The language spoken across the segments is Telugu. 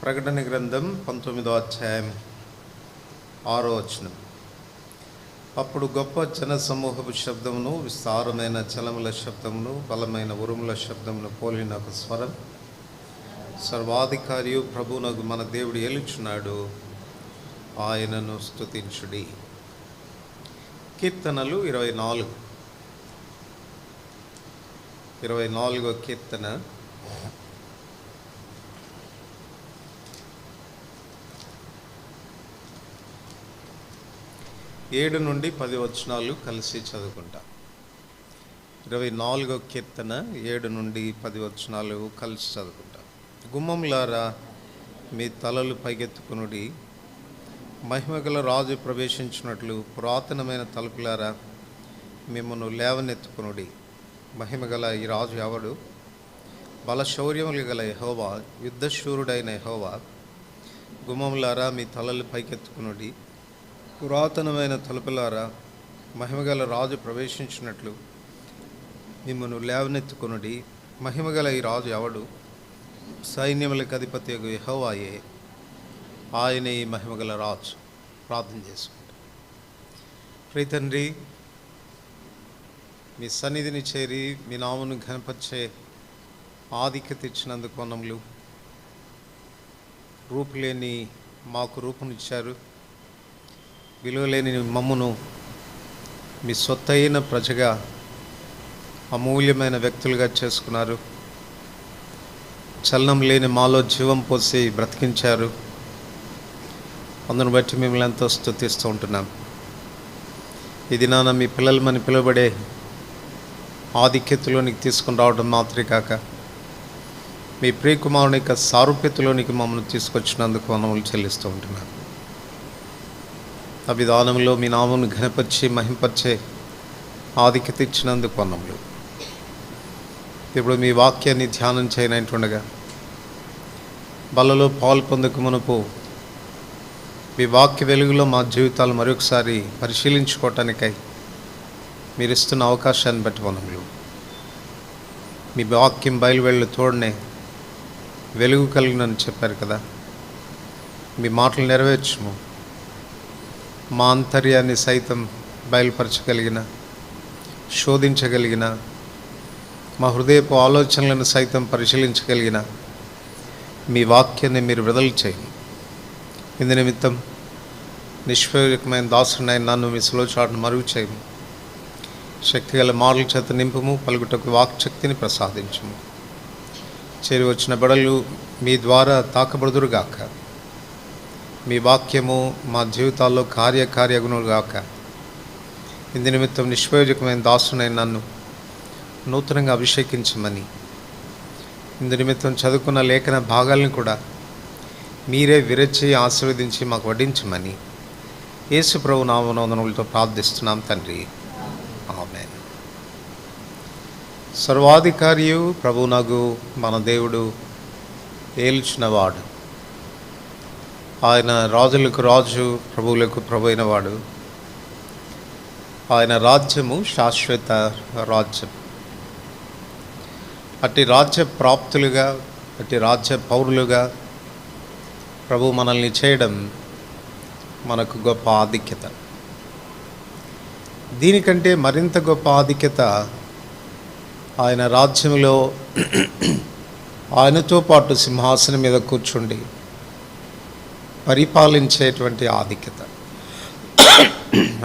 ప్రకటన గ్రంథం 19వ అధ్యాయం 6వ వచనం. అప్పుడు గొప్ప జన సమూహపు శబ్దమును, విస్తారమైన జలముల శబ్దమును, బలమైన ఉరుముల శబ్దమును పోలిన ఒక స్వరం, సర్వాధికారియు ప్రభువునగు మన దేవుడు ఏలుచున్నాడు, ఆయనను స్తుతించుడి. కీర్తనలు 24వ కీర్తన 7 నుండి 10 వచనాలు కలిసి చదువుకుంటా. 24వ కీర్తన 7 నుండి 10 వచనాలు కలిసి చదువుకుంటా. గుమ్మములారా మీ తలలు పైకెత్తుకునుడి, మహిమగల రాజు ప్రవేశించినట్లు పురాతనమైన తలుపులారా మిమ్మను లేవనెత్తుకునుడి. మహిమగల ఈ రాజు ఎవడు? బలశౌర్యములు గల యెహోవా, యుద్ధశూరుడైన యెహోవా. గుమ్మములారా మీ తలలు పైకెత్తుకునుడి, పురాతనమైన తలుపులారా మహిమగల రాజు ప్రవేశించినట్లు మిమ్మను లేవనెత్తుకునుడి. మహిమగల ఈ రాజు ఎవడు? సైన్యములకు అధిపతి యెహోవాయే, ఆయనే ఈ మహిమగల రాజు. ప్రార్థన చేసుకుంటాం. ప్రియ తండ్రి, మీ సన్నిధిని చేరి మీ నామమును ఘనపరిచే ఆధిక్యత ఇచ్చినందుకు వందములు. రూపులేని మాకు రూపునిచ్చారు, విలువలేని మమ్మును మీ సొత్తైన ప్రజగా, అమూల్యమైన వ్యక్తులుగా చేసుకున్నారు. చలనం లేని మాలో జీవం పోసి బ్రతికించారు. అందును బట్టి మిమ్మల్ని ఎంతో స్తుతిస్తూ ఉంటున్నాం. ఇది నాన్న మీ పిల్లలమని పిలువబడే ఆధిక్యతలోనికి తీసుకుని రావడం మాత్రమే కాక, మీ ప్రియకుమారుని యొక్క సారూప్యతలోనికి మమ్మల్ని తీసుకొచ్చినందుకు వందనములు చెల్లిస్తూ ఉంటున్నాం. ఆ విధానంలో మీ నామమును ఘనపరిచి మహింపరిచే ఆధిక్యత ఇచ్చినందుకు వందనములు. ఇప్పుడు మీ వాక్యాన్ని ధ్యానం చేయనట్టుండగా, బలలో పాలు పొందక మునుపు మీ వాక్య వెలుగులో మా జీవితాలు మరొకసారి పరిశీలించుకోవటానికై మీరు ఇస్తున్న అవకాశాన్ని బట్టి వందనములు. మీ వాక్యం బయలువెళ్ళు తోడనే వెలుగు కలిగినని చెప్పారు కదా, మీ మాటలు నెరవేర్చుము. మా అంతర్యాన్ని సైతం బయలుపరచగలిగిన, శోధించగలిగిన, మా హృదయపు ఆలోచనలను సైతం పరిశీలించగలిగిన మీ వాక్యాన్ని మీరు విడుదల చేయండి. ఇందు నిమిత్తం నిష్ప్రయోజకమైన దాసునైన నన్ను మీ సులోచాటును మరుగు చేయము. శక్తిగల మాటల చేత నింపుము, పలుకుటకు వాక్శక్తిని ప్రసాదించుము. చేరి వచ్చిన బడలు మీ ద్వారా తాకబడుదురుగాక. మీ వాక్యము మా జీవితాల్లో కార్యగుణులుగాక. ఇందు నిమిత్తం నిష్ప్రయోజకమైన దాసునైన నన్ను నూతనంగా అభిషేకించమని, ఇందు నిమిత్తం చదువుకున్న లేఖన భాగాలను కూడా మీరే విరచి ఆశీర్వదించి మాకు వడ్డించమని యేసు ప్రభు నామముతో ప్రార్థిస్తున్నాం తండ్రి, ఆమేన్. సర్వాధికారియు ప్రభువునగు మన దేవుడు ఏల్చినవాడు, ఆయన రాజులకు రాజు, ప్రభువులకు ప్రభు అయినవాడు. ఆయన రాజ్యము శాశ్వత రాజ్యం. అట్టి రాజ్య ప్రాప్తులుగా, అట్టి రాజ్య పౌరులుగా ప్రభు మనల్ని చేయడం మనకు గొప్ప ఆధిక్యత. దీనికంటే మరింత గొప్ప ఆధిక్యత ఆయన రాజ్యంలో ఆయనతో పాటు సింహాసనం మీద కూర్చుండి పరిపాలించేటువంటి ఆధిక్యత.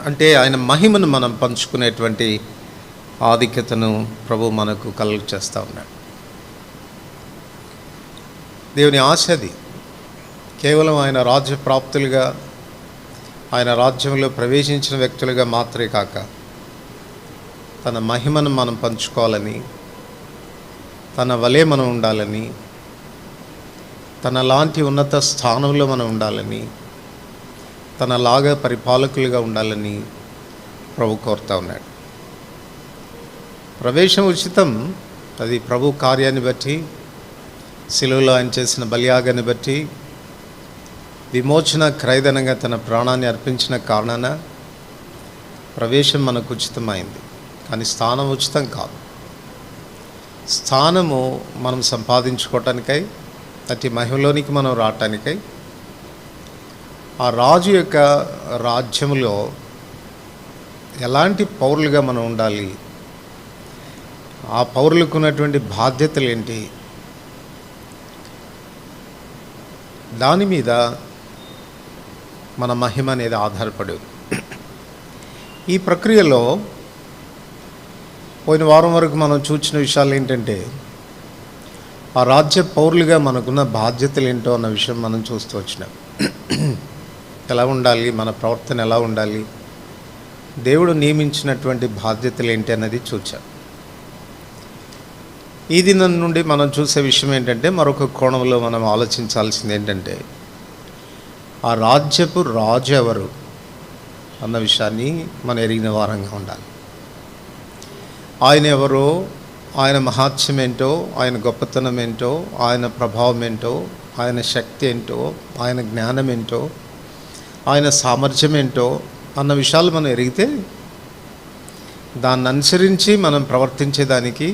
అంటే ఆయన మహిమను మనం పంచుకునేటువంటి ఆధిక్యతను ప్రభు మనకు కలుగు చేస్తూ ఉన్నాడు. దేవుని ఆశ అది. కేవలం ఆయన రాజ్య ప్రాప్తులుగా, ఆయన రాజ్యంలో ప్రవేశించిన వ్యక్తులుగా మాత్రమే కాక, తన మహిమను మనం పంచుకోవాలని, తన వలె మనం ఉండాలని, తన లాంటి ఉన్నత స్థానంలో మనం ఉండాలని, తనలాగా పరిపాలకులుగా ఉండాలని ప్రభు కోరుతూ ఉన్నాడు. ప్రవేశం ఉచితం. అది ప్రభు కార్యాన్ని బట్టి, శిలువలో ఆయన చేసిన బలియాగాన్ని బట్టి, విమోచన క్రయధనంగా తన ప్రాణాన్ని అర్పించిన కారణాన ప్రవేశం మనకు ఉచితమైంది. కానీ స్థానం ఉచితం కాదు. స్థానము మనం సంపాదించుకోవటానికై, అతి మహిమలోనికి మనం రావటానికై ఆ రాజు యొక్క రాజ్యంలో ఎలాంటి పౌరులుగా మనం ఉండాలి, ఆ పౌరులకు ఉన్నటువంటి బాధ్యతలు ఏంటి, దాని మీద మన మహిమ అనేది ఆధారపడి ఉంది. ఈ ప్రక్రియలో పోయిన వారం వరకు మనం చూసిన విషయాలు ఏంటంటే, ఆ రాజ్య పౌరులుగా మనకున్న బాధ్యతలు ఏంటో అన్న విషయం మనం చూస్తూ వచ్చినాం. ఎలా ఉండాలి, మన ప్రవర్తన ఎలా ఉండాలి, దేవుడు నియమించినటువంటి బాధ్యతలు ఏంటి అన్నది చూచాం. ఈ దినం నుండి మనం చూసే విషయం ఏంటంటే, మరొక కోణంలో మనం ఆలోచించాల్సింది ఏంటంటే, ఆ రాజ్యపు రాజు ఎవరు అన్న విషయాన్ని మనం ఎరిగిన వారంగా ఉండాలి. ఆయన ఎవరో, ఆయన మహాత్మ్యం ఏంటో, ఆయన గొప్పతనం ఏంటో, ఆయన ప్రభావం ఏంటో, ఆయన శక్తి ఏంటో, ఆయన జ్ఞానం ఏంటో, ఆయన సామర్థ్యం ఏంటో అన్న విషయాలు మనం ఎరిగితే దాన్ని అనుసరించి మనం ప్రవర్తించేదానికి,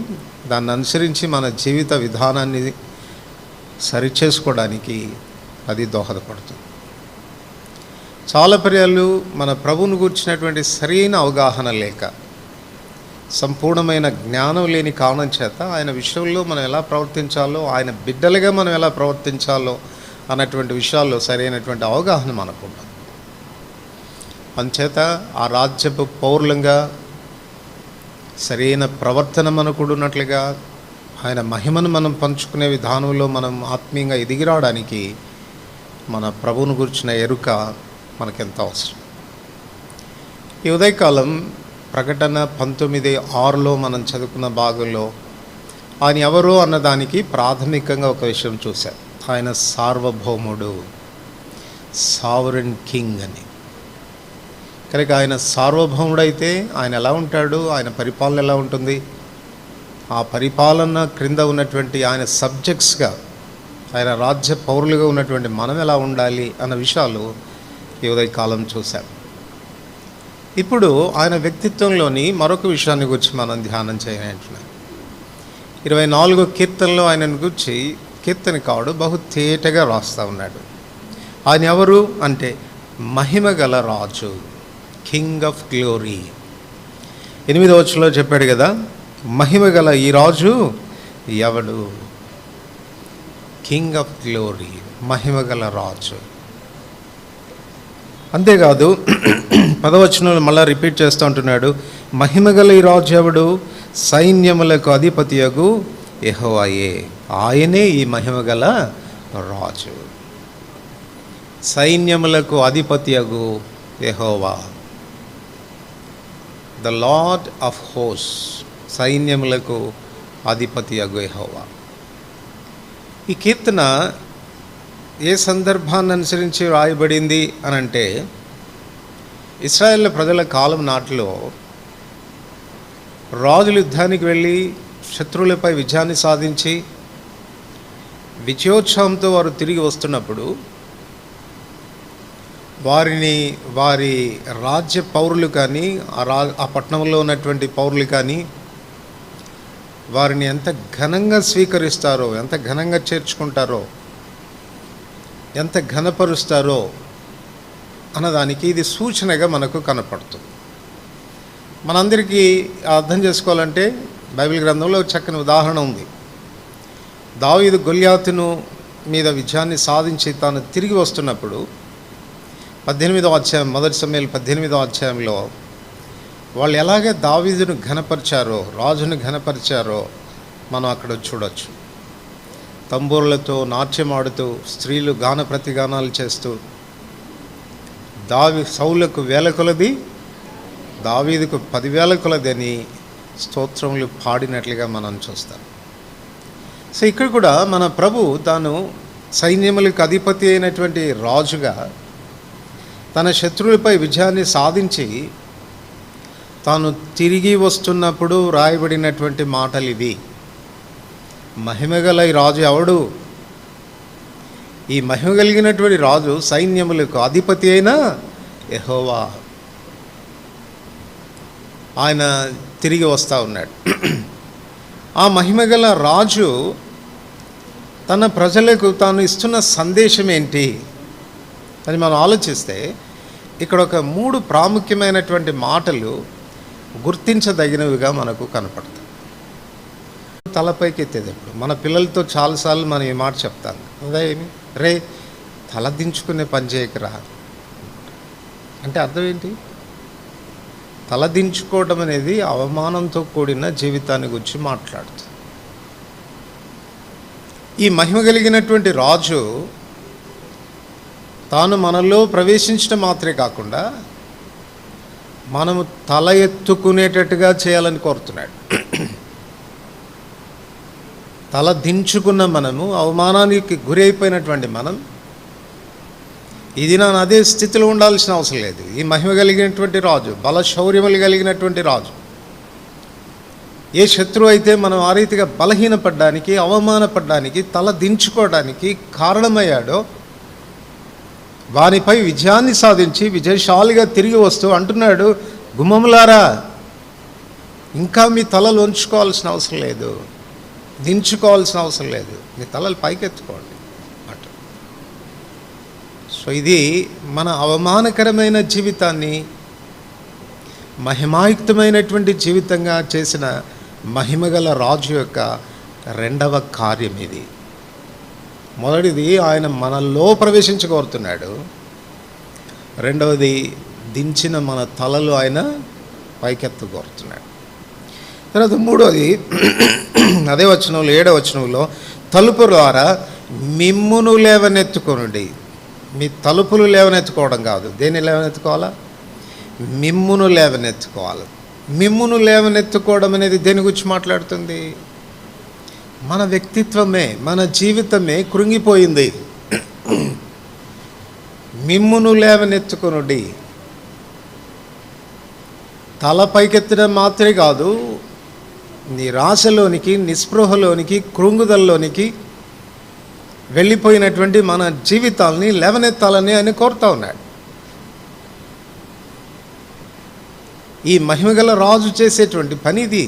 దాన్ని అనుసరించి మన జీవిత విధానాన్ని సరిచేసుకోవడానికి అది దోహదపడుతుంది. చాలా పర్యాలు మన ప్రభువును గూర్చినటువంటి సరైన అవగాహన లేక, సంపూర్ణమైన జ్ఞానం లేని కారణం చేత ఆయన విషయంలో మనం ఎలా ప్రవర్తించాలో, ఆయన బిడ్డలుగా మనం ఎలా ప్రవర్తించాలో అన్నటువంటి విషయాల్లో సరైనటువంటి అవగాహన మనకు ఉండదు. అందుచేత ఆ రాజ్యపు పౌరులంగా సరైన ప్రవర్తన మనకు ఉన్నట్లుగా ఆయన మహిమను మనం పంచుకునే విధానంలో మనం ఆత్మీయంగా ఎదిగి రావడానికి మన ప్రభువును గురించిన ఎరుక మనకెంత అవసరం. ఈ ఉదయకాలం ప్రకటన 19:6 మనం చదువుకున్న భాగంలో ఆయన ఎవరో అన్నదానికి ప్రాథమికంగా ఒక విషయం చూశాం. ఆయన సార్వభౌముడు, సావరెన్ కింగ్ అని. కనుక ఆయన సార్వభౌముడైతే ఆయన ఎలా ఉంటాడు, ఆయన పరిపాలన ఎలా ఉంటుంది, ఆ పరిపాలన క్రింద ఉన్నటువంటి ఆయన సబ్జెక్ట్స్గా, ఆయన రాజ్య పౌరులుగా ఉన్నటువంటి మనం ఎలా ఉండాలి అన్న విషయాలు ఈ ఉదయకాలం చూశాం. ఇప్పుడు ఆయన వ్యక్తిత్వంలోని మరొక విషయాన్ని గురించి మనం ధ్యానం చేయాలంటున్నాం. 24వ కీర్తనలో ఆయనను గురించి కీర్తనకారుడు బహు తేటగా రాస్తూ ఉన్నాడు. ఆయన ఎవరు అంటే మహిమ గల రాజు, కింగ్ ఆఫ్ గ్లోరీ. 8వ వచనంలో చెప్పాడు కదా, మహిమ గల ఈ రాజు ఎవడు? కింగ్ ఆఫ్ గ్లోరీ, మహిమ గల రాజు. అంతేకాదు 10వ వచనంలో మళ్ళీ రిపీట్ చేస్తూ ఉంటున్నాడు, మహిమగల ఈ రాజు ఎవడు? సైన్యములకు అధిపతియగు యెహోవాయే, ఆయనే ఈ మహిమగల రాజు. సైన్యములకు అధిపతియగు యెహోవా, ద లార్డ్ ఆఫ్ హోస్ట్, సైన్యములకు అధిపతియగు యెహోవా. ఈ కీర్తన ఏ సందర్భాన్ని అనుసరించి రాయబడింది అని అంటే, ఇశ్రాయేల్ ప్రజల కాలం నాటిలో రాజులు యుద్ధానికి వెళ్ళి శత్రువులపై విజయాన్ని సాధించి విజయోత్సవంతో వారు తిరిగి వస్తున్నప్పుడు వారి రాజ్య పౌరులు కానీ, ఆ పట్టణంలో ఉన్నటువంటి పౌరులు కానీ వారిని ఎంత ఘనంగా స్వీకరిస్తారో, ఎంత ఘనంగా చేర్చుకుంటారో, ఎంత ఘనపరుస్తారో అన్నదానికి ఇది సూచనగా మనకు కనపడుతుంది. మనందరికీ అర్థం చేసుకోవాలంటే బైబిల్ గ్రంథంలో చక్కని ఉదాహరణ ఉంది. దావీదు గొల్యాతును మీద విజయాన్ని సాధించి తాను తిరిగి వస్తున్నప్పుడు 18వ అధ్యాయం, 1 సమూయేలు 18వ అధ్యాయంలో వాళ్ళు ఎలాగే దావీదును ఘనపరిచారో, రాజును ఘనపరిచారో మనం అక్కడ చూడవచ్చు. తంబూరులతో నాట్యమాడుతూ, స్త్రీలు గాన ప్రతిగానాలు చేస్తూ, సౌలుకు 1000 కొలది, దావీదుకు 10,000 కొలది అని స్తోత్రములు పాడినట్లుగా మనం చూస్తాం. సో ఇక్కడ కూడా మన ప్రభు తాను సైన్యములకు అధిపతి అయినటువంటి రాజుగా తన శత్రువులపై విజయాన్ని సాధించి తాను తిరిగి వస్తున్నప్పుడు రాయబడినటువంటి మాటలు ఇవి. మహిమగల ఈ రాజు ఎవడు? ఈ మహిమ కలిగినటువంటి రాజు సైన్యములకు అధిపతి అయిన యెహోవా, ఆయన తిరిగి వస్తూ ఉన్నాడు. ఆ మహిమగల రాజు తన ప్రజలకు తాను ఇస్తున్న సందేశం ఏంటి అని మనం ఆలోచిస్తే ఇక్కడ ఒక 3 ప్రాముఖ్యమైనటువంటి మాటలు గుర్తించదగినవిగా మనకు కనపడతాయి. తలపైకి ఎత్తేటప్పుడు మన పిల్లలతో చాలాసార్లు మనం ఈ మాట చెప్తాను, అదే రే తల దించుకునే పని చేయకరా అంటే అర్థం ఏంటి? తల దించుకోవడం అనేది అవమానంతో కూడిన జీవితాన్ని గురించి మాట్లాడుతుంది. ఈ మహిమ కలిగినటువంటి రాజు తాను మనలో ప్రవేశించడం మాత్రమే కాకుండా మనము తల ఎత్తుకునేటట్టుగా చేయాలని కోరుతున్నాడు. తల దించుకున్న మనము, అవమానానికి గురి అయిపోయినటువంటి మనం ఇది నా అదే స్థితిలో ఉండాల్సిన అవసరం లేదు. ఈ మహిమ కలిగినటువంటి రాజు, బల శౌర్యములు కలిగినటువంటి రాజు, ఏ శత్రువు అయితే మనం ఆ రీతిగా బలహీనపడ్డానికి, అవమానపడ్డానికి, తల దించుకోవడానికి కారణమయ్యాడో వానిపై విజయాన్ని సాధించి విజయశాలిగా తిరిగి వస్తూ అంటున్నాడు, గుమ్మములారా ఇంకా మీ తలలు వంచుకోవాల్సిన అవసరం లేదు, దించుకోవాల్సిన అవసరం లేదు, మీ తలలు పైకెత్తుకోండి అట. సో ఇది మన అవమానకరమైన జీవితాన్ని మహిమాయుక్తమైనటువంటి జీవితంగా చేసిన మహిమగల రాజు యొక్క 2వ కార్యం ఇది. మొదటిది ఆయన మనలో ప్రవేశించగోరుతున్నాడు, 2వది దించిన మన తలలు ఆయన పైకెత్తగోరుతున్నాడు. తర్వాత 3వది అదే వచనంలో 7వ వచనంలో తలుపు ద్వారా మిమ్మును లేవనెత్తుకొనుడి. మీ తలుపులు లేవనెత్తుకోవడం కాదు, దేన్ని లేవనెత్తుకోవాలా? మిమ్మును లేవనెత్తుకోవాలి. మిమ్మును లేవనెత్తుకోవడం అనేది దేని గురించి మాట్లాడుతుంది? మన వ్యక్తిత్వమే, మన జీవితమే కృంగిపోయింది. మిమ్మును లేవనెత్తుకొనుడి. తల పైకెత్తడం మాత్రమే కాదు, నిరాశలోనికి, నిస్పృహలోనికి, కృంగుదలలోనికి వెళ్ళిపోయినటువంటి మన జీవితాలని లేవనెత్తాలని ఆయన కోరుతా ఉన్నాడు. ఈ మహిమగల రాజు చేసేటువంటి పని ఇది.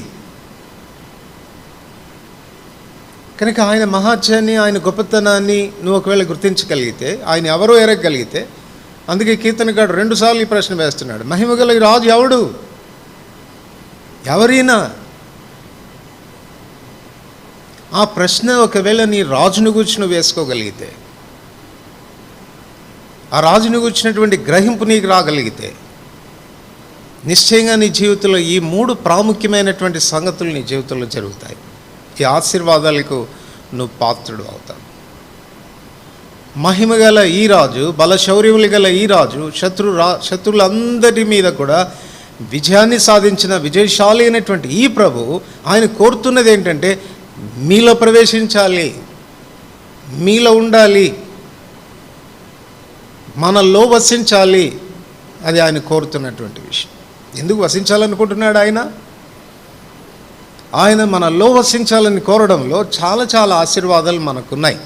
కనుక ఆయన మహాత్యాన్ని, ఆయన గొప్పతనాన్ని నువ్వు ఒకవేళ గుర్తించగలిగితే, ఆయన ఎవరో ఎరగగలిగితే, అందుకే కీర్తనగాడు 2 సార్లు ఈ ప్రశ్న వేస్తున్నాడు, మహిమగల రాజు ఎవడు? ఎవరైనా? ఆ ప్రశ్న ఒకవేళ నీ రాజును గురించి నువ్వు వేసుకోగలిగితే, ఆ రాజును గురించినటువంటి గ్రహింపు నీకు రాగలిగితే, నిశ్చయంగా నీ జీవితంలో ఈ 3 ప్రాముఖ్యమైనటువంటి సంగతులు నీ జీవితంలో జరుగుతాయి. ఈ ఆశీర్వాదాలకు నువ్వు పాత్రుడు అవుతావు. మహిమగల ఈ రాజు, బలశౌర్యములు గల ఈ రాజు శత్రువులందరి మీద కూడా విజయాన్ని సాధించిన విజయశాలి అయినటువంటి ఈ ప్రభు ఆయన కోరుతున్నది ఏంటంటే, మీలో ప్రవేశించాలి, మీలో ఉండాలి, మనలో వసించాలి. అది ఆయన కోరుతున్నటువంటి విషయం. ఎందుకు వసించాలనుకుంటున్నాడు ఆయన? ఆయన మనలో వసించాలని కోరడంలో చాలా చాలా ఆశీర్వాదాలు మనకున్నాయి.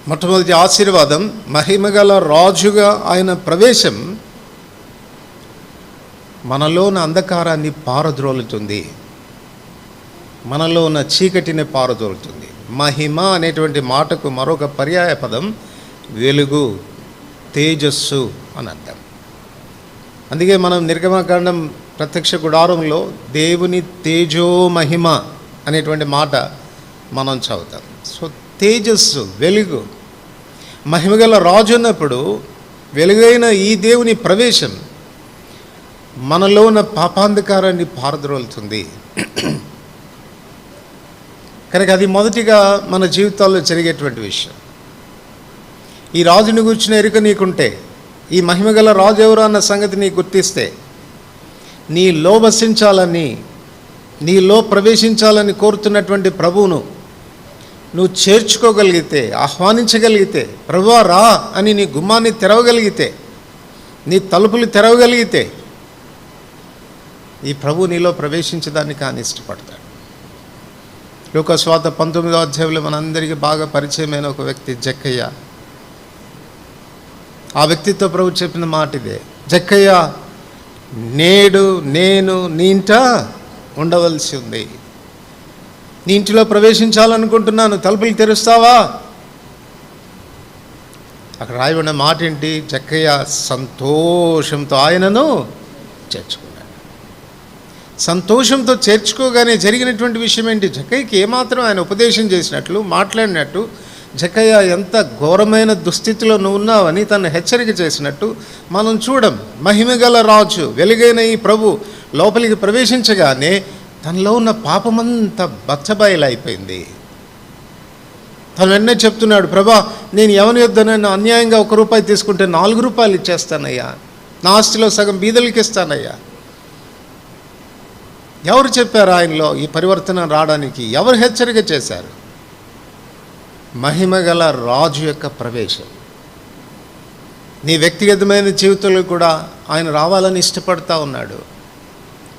మొట్టమొదటి ఆశీర్వాదం, మహిమగల రాజుగా ఆయన ప్రవేశం మనలో ఉన్న అంధకారాన్ని పారద్రోలుతుంది, మనలో ఉన్న చీకటిని పారదోలుతుంది. మహిమ అనేటువంటి మాటకు మరొక పర్యాయ పదం వెలుగు, తేజస్సు అని అర్థం. అందుకే మనం నిర్గమకాండం ప్రత్యక్ష గుడారంలో దేవుని తేజో మహిమ అనేటువంటి మాట మనం చదువుతాం. సో తేజస్సు, వెలుగు, మహిమగల రాజు ఉన్నప్పుడు వెలుగైన ఈ దేవుని ప్రవేశం మనలో ఉన్న పాపాంధకారాన్ని పారద్రోలుతుంది. కనుక అది మొదటిగా మన జీవితాల్లో జరిగేటువంటి విషయం. ఈ రాజుని గురించిన ఎరుక నీకుంటే, ఈ మహిమగల రాజు ఎవరు అన్న సంగతి నీకు గుర్తిస్తే, నీలో వసించాలని, నీలో ప్రవేశించాలని కోరుతున్నటువంటి ప్రభువును నువ్వు చేర్చుకోగలిగితే, ఆహ్వానించగలిగితే, ప్రభువా రా అని నీ గుమ్మాన్ని తెరవగలిగితే, నీ తలుపులు తెరవగలిగితే, ఈ ప్రభు నీలో ప్రవేశించడానికి ఆయన ఇష్టపడతాడు. లూకాసువార్త 19వ అధ్యాయంలో మనందరికీ బాగా పరిచయమైన ఒక వ్యక్తి జక్కయ్య. ఆ వ్యక్తితో ప్రభు చెప్పిన మాట ఇదే, జక్కయ్య నేడు నేను నీ ఇంట ఉండవలసి ఉంది. నీ ఇంటిలో ప్రవేశించాలనుకుంటున్నాను, తలుపులు తెరుస్తావా? అక్కడ రాయబడిన మాట ఏంటి? జక్కయ్య సంతోషంతో ఆయనను చేర్చుకున్నాడు. సంతోషంతో చేర్చుకోగానే జరిగినటువంటి విషయం ఏంటి? జక్కయ్యకి ఏమాత్రం ఆయన ఉపదేశం చేసినట్లు, మాట్లాడినట్టు, జక్కయ్య ఎంత ఘోరమైన దుస్థితిలో నువ్వు ఉన్నావని తను హెచ్చరిక చేసినట్టు మనం చూడం. మహిమగల రాజు, వెలుగైన ఈ ప్రభు లోపలికి ప్రవేశించగానే తనలో ఉన్న పాపమంతా బచ్చబయలైపోయింది. తను వెంటనే చెప్తున్నాడు, ప్రభా, నేను ఎవరి యొద్దనైనా అన్యాయంగా 1 రూపాయి తీసుకుంటే 4 రూపాయలు ఇచ్చేస్తానయ్యా, నా ఆస్తిలో సగం బీదలకి ఇస్తానయ్యా. ఎవరు చెప్పారు ఆయనలో ఈ పరివర్తన రావడానికి? ఎవరు హెచ్చరిక చేశారు? మహిమగల రాజు యొక్క ప్రవేశం. నీ వ్యక్తిగతమైన జీవితంలో కూడా ఆయన రావాలని ఇష్టపడతా ఉన్నాడు.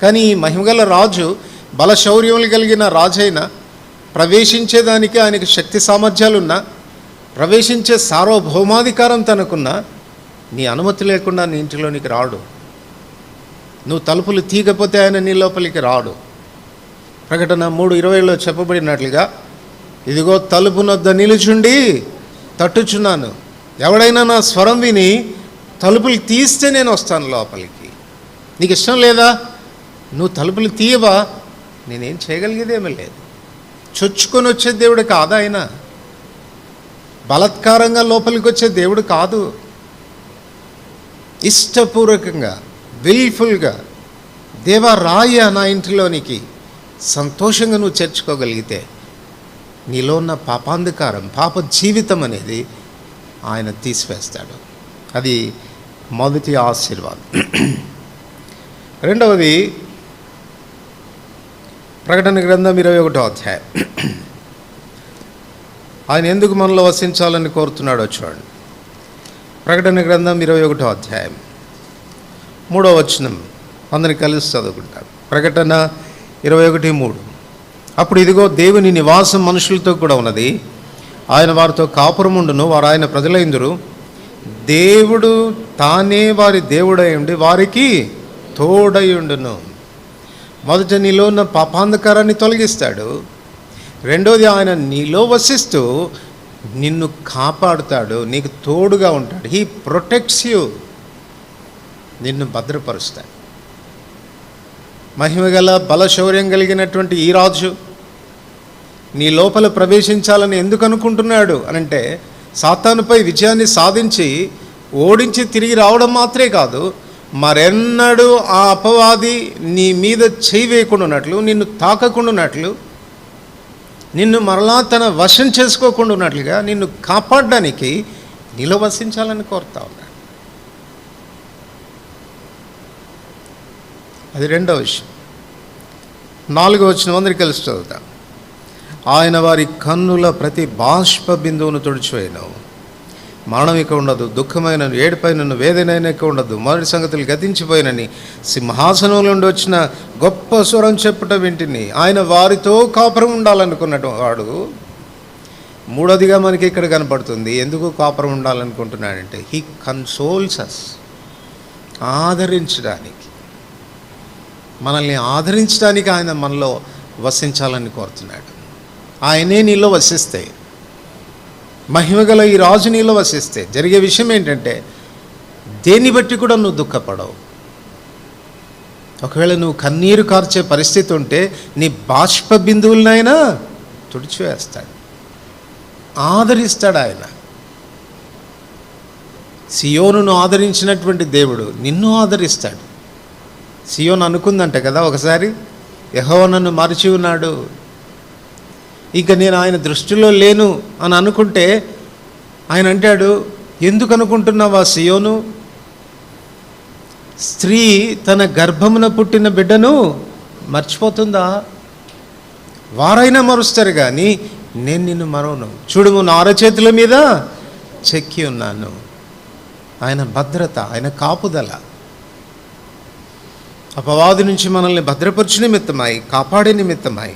కానీ ఈ మహిమగల రాజు బలశౌర్యములు కలిగిన రాజైన, ప్రవేశించేదానికి ఆయనకి శక్తి సామర్థ్యాలున్నా, ప్రవేశించే సార్వభౌమాధికారం తనకున్నా, నీ అనుమతి లేకుండా నీ ఇంటిలోనికి రాడు. నువ్వు తలుపులు తీయకపోతే ఆయన నీ లోపలికి రాడు. ప్రకటన 3:20లో చెప్పబడినట్లుగా, ఇదిగో తలుపునొద్ద నిలుచుండి తట్టుచున్నాను, ఎవడైనా నా స్వరం విని తలుపులు తీస్తే నేను వస్తాను లోపలికి. నీకు ఇష్టం లేదా? నువ్వు తలుపులు తీయవా? నేనేం చేయగలిగేదేమీ లేదు. చొచ్చుకొని వచ్చే దేవుడు కాదు ఆయన. బలత్కారంగా లోపలికి వచ్చే దేవుడు కాదు. ఇష్టపూర్వకంగా, విల్ఫుల్గా, దేవా రాయ నా ఇంటిలోనికి, సంతోషంగా నువ్వు చేర్చుకోగలిగితే నీలో ఉన్న పాపాంధకారం, పాప జీవితం అనేది ఆయన తీసివేస్తాడు. అది మొదటి ఆశీర్వాదం. రెండవది, ప్రకటన గ్రంథం 21వ అధ్యాయం. ఆయన ఎందుకు మనలో వసించాలని కోరుతున్నాడో చూడండి. ప్రకటన గ్రంథం 21వ అధ్యాయం 3వ వచనం అందరిని కలిసి చదువుకుంటాం. ప్రకటన 21:3. అప్పుడు ఇదిగో దేవుని నివాసం మనుషులతో కూడా ఉన్నది, ఆయన వారితో కాపురముండును, వారు ఆయన ప్రజలైందురు. దేవుడు తానే వారి దేవుడై ఉండి వారికి తోడయుండును. మొదట నీలో ఉన్న పాపాంధకారాన్ని తొలగిస్తాడు. రెండోది, ఆయన నీలో వసిస్తూ నిన్ను కాపాడుతాడు, నీకు తోడుగా ఉంటాడు. హీ ప్రొటెక్ట్స్ యూ, నిన్ను భద్రపరుస్తాడు. మహిమగల బలశౌర్యం కలిగినటువంటి ఈ రాజు నీ లోపల ప్రవేశించాలని ఎందుకు అనుకుంటున్నాడు అనంటే, సాతానుపై విజయాన్ని సాధించి ఓడించి తిరిగి రావడం మాత్రమే కాదు, మరెన్నడూ ఆ అపవాది నీ మీద చేయి వేయకుండా ఉన్నట్లు, నిన్ను తాకకుండా ఉన్నట్లు, నిన్ను మరలా తన వశం చేసుకోకుండా ఉన్నట్లుగా నిన్ను కాపాడడానికి నీలో వసించాలని కోరుతా ఉన్నాడు. అది రెండవ విషయం. 4వ వచనం అందరికీ కలిసి చదువుతాం. ఆయన వారి కన్నుల ప్రతి బాష్ప బిందువును తుడిచివేయను, మరణం ఇక ఉండదు, దుఃఖమైనను, ఏడుపైనను, వేదనైన ఇక ఉండదు, మొదటి సంగతులు గతించిపోయినని సింహాసనం నుండి వచ్చిన గొప్ప స్వరం చెప్పుట వింటిని. ఆయన వారితో కాపురం ఉండాలనుకున్నట్టు వాడు. మూడోదిగా మనకి ఇక్కడ కనపడుతుంది. ఎందుకు కాపురం ఉండాలనుకుంటున్నాడంటే, హీ కన్సోల్స్ అస్, ఆదరించడానికి, మనల్ని ఆదరించడానికి ఆయన మనలో వసించాలని కోరుతున్నాడు. ఆయనే నీలో వసిస్తే, మహిమగల ఈ రాజు నీలో వసిస్తే జరిగే విషయం ఏంటంటే, దేన్ని బట్టి కూడా నువ్వు దుఃఖపడవు. ఒకవేళ నువ్వు కన్నీరు కార్చే పరిస్థితి ఉంటే నీ బాష్ప బిందువులనైనా తుడిచివేస్తాడు, ఆదరిస్తాడు ఆయన. సియోనును ఆదరించినటువంటి దేవుడు నిన్ను ఆదరిస్తాడు. సియోను అనుకుందంట కదా ఒకసారి, యెహోవా నన్ను మరచి ఉన్నాడు, ఇక నేను ఆయన దృష్టిలో లేను అని అనుకుంటే, ఆయన అంటాడు, ఎందుకు అనుకుంటున్నావా సియోను? స్త్రీ తన గర్భమున పుట్టిన బిడ్డను మర్చిపోతుందా? వారైనా మరుస్తారు కానీ నేను నిన్ను మరవను. చూడుము, నా అరచేతుల మీద చెక్కి ఉన్నాను. ఆయన భద్రత, ఆయన కాపుదల అపవాది నుంచి మనల్ని భద్రపరిచిన నిమిత్తమై, కాపాడే నిమిత్తమై,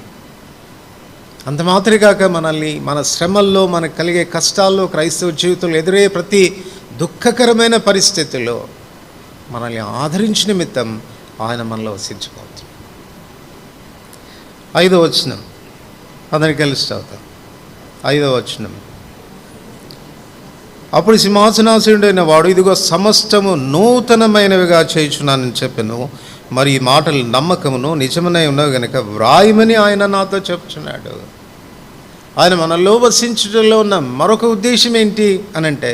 అంత మాత్రమే కాక మనల్ని మన శ్రమల్లో, మనకు కలిగే కష్టాల్లో, క్రైస్తవ జీవితంలో ఎదురయ్యే ప్రతి దుఃఖకరమైన పరిస్థితుల్లో మనల్ని ఆదరించిన నిమిత్తం ఆయన మనలో వసించుకోవచ్చు. 5వ వచనం అందరికి కలిసి చదువుతాం. 5వ వచనం. అప్పుడు సింహాసనాసీనుడైన వాడు, ఇదిగో సమస్తము నూతనమైనవిగా చేయుచున్నానని చెప్పెను. మరి ఈ మాటలు నమ్మకమును నిజమనై ఉన్నవి గనుక వ్రాయమని ఆయన నాతో చెప్తున్నాడు. ఆయన మనలో వసించడంలో ఉన్న మరొక ఉద్దేశం ఏంటి అని అంటే,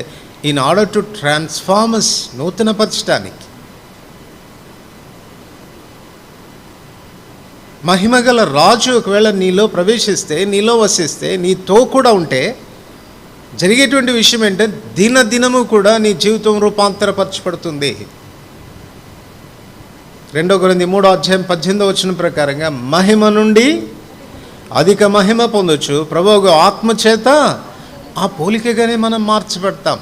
ఇన్ ఆర్డర్ టు ట్రాన్స్ఫార్మస్, నూతనపరచడానికి. మహిమగల రాజు ఒకవేళ నీలో ప్రవేశిస్తే, నీలో వసిస్తే, నీతో కూడా ఉంటే జరిగేటువంటి విషయం ఏంటంటే దినదినము కూడా నీ జీవితం రూపాంతరపరచబడుతుంది. 2 కొరింథీ 3:18 ప్రకారంగా మహిమ నుండి అధిక మహిమ పొందొచ్చు, ప్రభువు ఆత్మచేత ఆ పోలికగానే మనం మార్చబడతాం.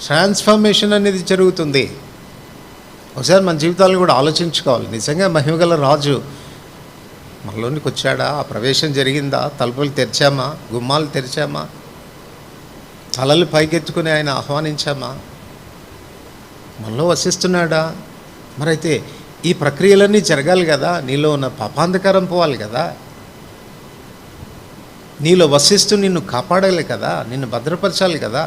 ట్రాన్స్ఫర్మేషన్ అనేది జరుగుతుంది. ఒకసారి మన జీవితాలను కూడా ఆలోచించుకోవాలి. నిజంగా మహిమగల రాజు మనలోనికి వచ్చాడా? ఆ ప్రవేశం జరిగిందా? తలుపులు తెరిచామా? గుమ్మాలు తెరిచామా? తలలు పైకెత్తుకుని ఆయన ఆహ్వానించామా? మనలో వసిస్తున్నాడా? మరైతే ఈ ప్రక్రియలన్నీ జరగాలి కదా. నీలో ఉన్న పాపాంధకారం పోవాలి కదా. నీలో వసిస్తూ నిన్ను కాపాడాలి కదా, నిన్ను భద్రపరచాలి కదా.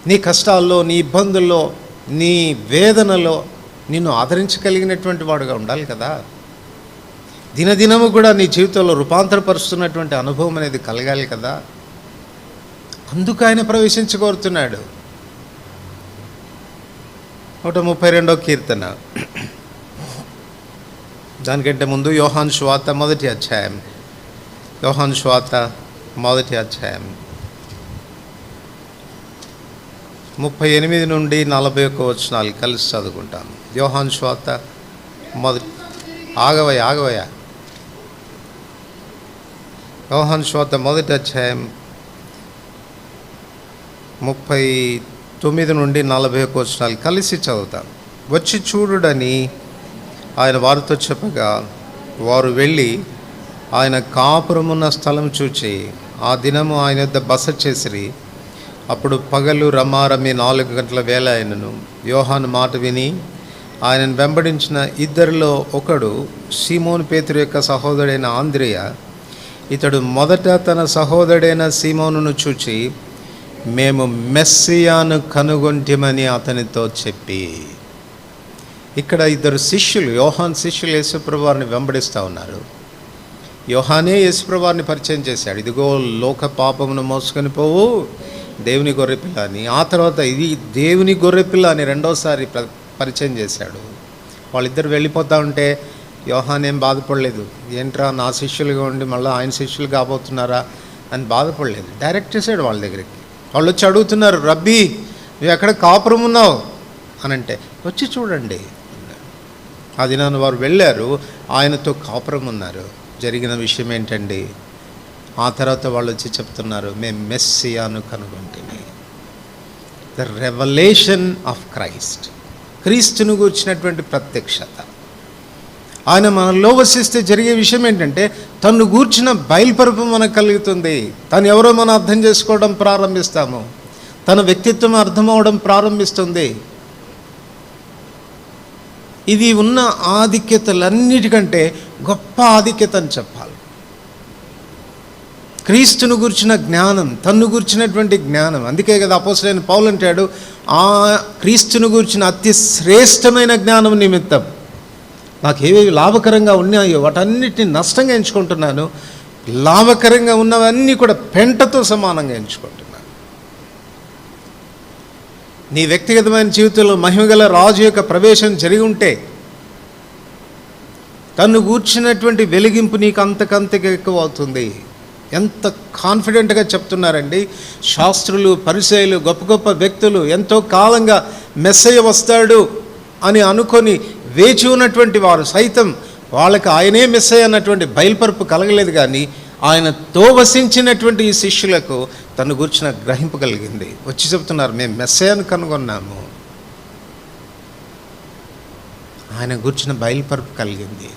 నీ కష్టాల్లో, నీ ఇబ్బందుల్లో, నీ వేదనలో నిన్ను ఆదరించగలిగినటువంటి వాడుగా ఉండాలి కదా. దినదినము కూడా నీ జీవితంలో రూపాంతరపరుస్తున్నటువంటి అనుభవం అనేది కలగాలి కదా. అందుకు ఆయన ప్రవేశించగోరుతున్నాడు. 132వ కీర్తన. దానికంటే ముందు యోహాను సువార్త 1వ అధ్యాయం. యోహాను సువార్త 1వ అధ్యాయం 38 నుండి 41 వచనాలు కలిసి చదువుకుంటాను. యోహాను సువార్త ఆగవయ్య యోహాను సువార్త 1వ అధ్యాయం 39 నుండి 41 వచనాలు కలిసి చదువుతాను. వచ్చి చూడుడని ఆయన వారితో చెప్పగా వారు వెళ్ళి ఆయన కాపురమున్న స్థలం చూచి ఆ దినము ఆయన యొద్ద బస చేసిరి. అప్పుడు పగలు రమారమి 4 గంటల వేళ అయినను. యోహాను మాట విని ఆయనను వెంబడించిన ఇద్దరిలో ఒకడు సీమోను పేతురు యొక్క సహోదరుడైన ఆంద్రేయ. ఇతడు మొదట తన సహోదరుడైన సీమోనును చూచి, మేము మెస్సియాను కనుగొంటిమని అతనితో చెప్పి. ఇక్కడ ఇద్దరు శిష్యులు, యోహాను శిష్యులు యేసుప్రభు వారిని వెంబడిస్తూ ఉన్నారు. యోహానే యేసుప్రభు వారిని పరిచయం చేశాడు. ఇదిగో లోక పాపమును మోసుకొని పోవు దేవుని గొర్రెపిల్ల అని. ఆ తర్వాత ఇది దేవుని గొర్రెపిల్ల అని రెండోసారి పరిచయం చేశాడు. వాళ్ళిద్దరు వెళ్ళిపోతూ ఉంటే యోహాన్ ఏం బాధపడలేదు. ఏంట్రా నా శిష్యులుగా ఉండి మళ్ళీ ఆయన శిష్యులు కాబోతున్నారా అని బాధపడలేదు. డైరెక్ట్ చేశాడు వాళ్ళ దగ్గరికి. వాళ్ళు వచ్చి అడుగుతున్నారు, రబ్బీ నువ్వు ఎక్కడ కాపురం ఉన్నావు అని అంటే, వచ్చి చూడండి. ఆ దినాన్ని వారు వెళ్ళారు, ఆయనతో కాపురం ఉన్నారు. జరిగిన విషయం ఏంటండి? ఆ తర్వాత వాళ్ళు వచ్చి చెప్తున్నారు, మేము మెస్సియాను కనుగొంటిమి. ద రెవల్యూషన్ ఆఫ్ క్రైస్ట్, క్రీస్తును గూర్చినటువంటి ప్రత్యక్షత. ఆయన మనలో వసిస్తే జరిగే విషయం ఏంటంటే తను గూర్చిన బయలుపరుపు మనకు కలుగుతుంది. తను ఎవరో మనం అర్థం చేసుకోవడం ప్రారంభిస్తాము. తన వ్యక్తిత్వం అర్థమవడం ప్రారంభిస్తుంది. ఇది ఉన్న ఆధిక్యతలన్నిటికంటే గొప్ప ఆధిక్యత అని చెప్పాలి. క్రీస్తును గురించిన జ్ఞానం, తన్ను గురించినటువంటి జ్ఞానం. అందుకే కదా అపోస్తలుడైన పౌలు అంటాడు, ఆ క్రీస్తును గురించిన అతి శ్రేష్టమైన జ్ఞానం నిమిత్తం నాకు ఏవేవి లాభకరంగా ఉన్నాయో వాటన్నిటిని నష్టంగా ఎంచుకుంటున్నాను, లాభకరంగా ఉన్నవన్నీ కూడా పెంటతో సమానంగా ఎంచుకుంటున్నాను. నీ వ్యక్తిగతమైన జీవితంలో మహిమగల రాజు యొక్క ప్రవేశం జరిగి ఉంటే తన్ను గూర్చినటువంటి వెలిగింపు నీకు అంతకంతకు ఎక్కువ అవుతుంది. ఎంత కాన్ఫిడెంట్గా చెప్తున్నారండి శాస్త్రులు, పరిసయ్యులు, గొప్ప గొప్ప వ్యక్తులు. ఎంతో కాలంగా మెస్సయ్య వస్తాడు అని అనుకొని వేచి ఉన్నటువంటి వారు సైతం వాళ్ళకి ఆయనే మెస్సయ్య అన్నటువంటి బయలుపరుపు కలగలేదు. కానీ ఆయనతో వసించినటువంటి ఈ శిష్యులకు తను గూర్చిన గ్రహింపు కలిగింది. వచ్చి చెప్తున్నారు, మేము మెస్సయ్యను కనుగొన్నాము. ఆయన గూర్చిన బయలుపరుపు కలిగింది.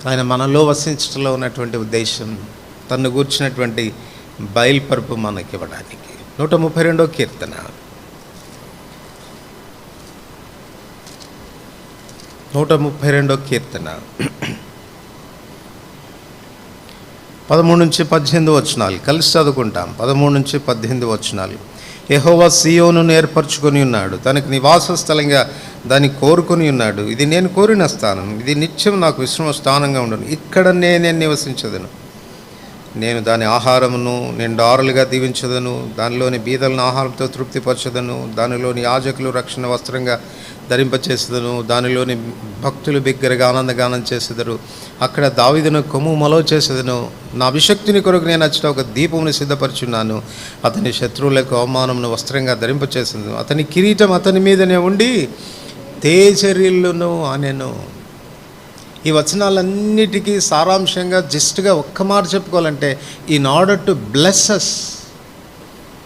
ఆయన మనలో వసించడంలో ఉన్నటువంటి ఉద్దేశం తను గూర్చినటువంటి బయలుపరుపు మనకివ్వడానికి. 132వ కీర్తన 132వ కీర్తన 13-18 వచనాలు కలిసి చదువుకుంటాం. 13-18 వచనాలు. యెహోవా సీయోనును ఏర్పరచుకొని ఉన్నాడు, తనకు నివాస స్థలంగా దాన్ని కోరుకొని ఉన్నాడు. ఇది నేను కోరిన స్థానం, ఇది నిత్యం నాకు విశ్రమ స్థానంగా ఉండను. ఇక్కడ నేనే నివసించదను. నేను దాని ఆహారమును నిండారులుగా దీవించదను. దానిలోని బీదలను ఆహారంతో తృప్తిపరచదను. దానిలోని యాజకులు రక్షణ వస్త్రంగా ధరింపచేసేదను. దానిలోని భక్తులు బిగ్గరగా ఆనందగానం చేసేదరు. అక్కడ దావీదును కొమ్ము మొలవ చేసేదను. నా అభిషక్తిని కొరకు నేను అచ్చట ఒక దీపమును సిద్ధపరచున్నాను. అతని శత్రువులకు అవమానమును వస్త్రంగా ధరింపచేసేదను. అతని కిరీటం అతని మీదనే ఉండి తేజరిల్లును అనెను. ఈ వచనాలన్నిటికీ సారాంశంగా జస్ట్గా ఒక్క మాట చెప్పుకోవాలంటే, in order to bless us,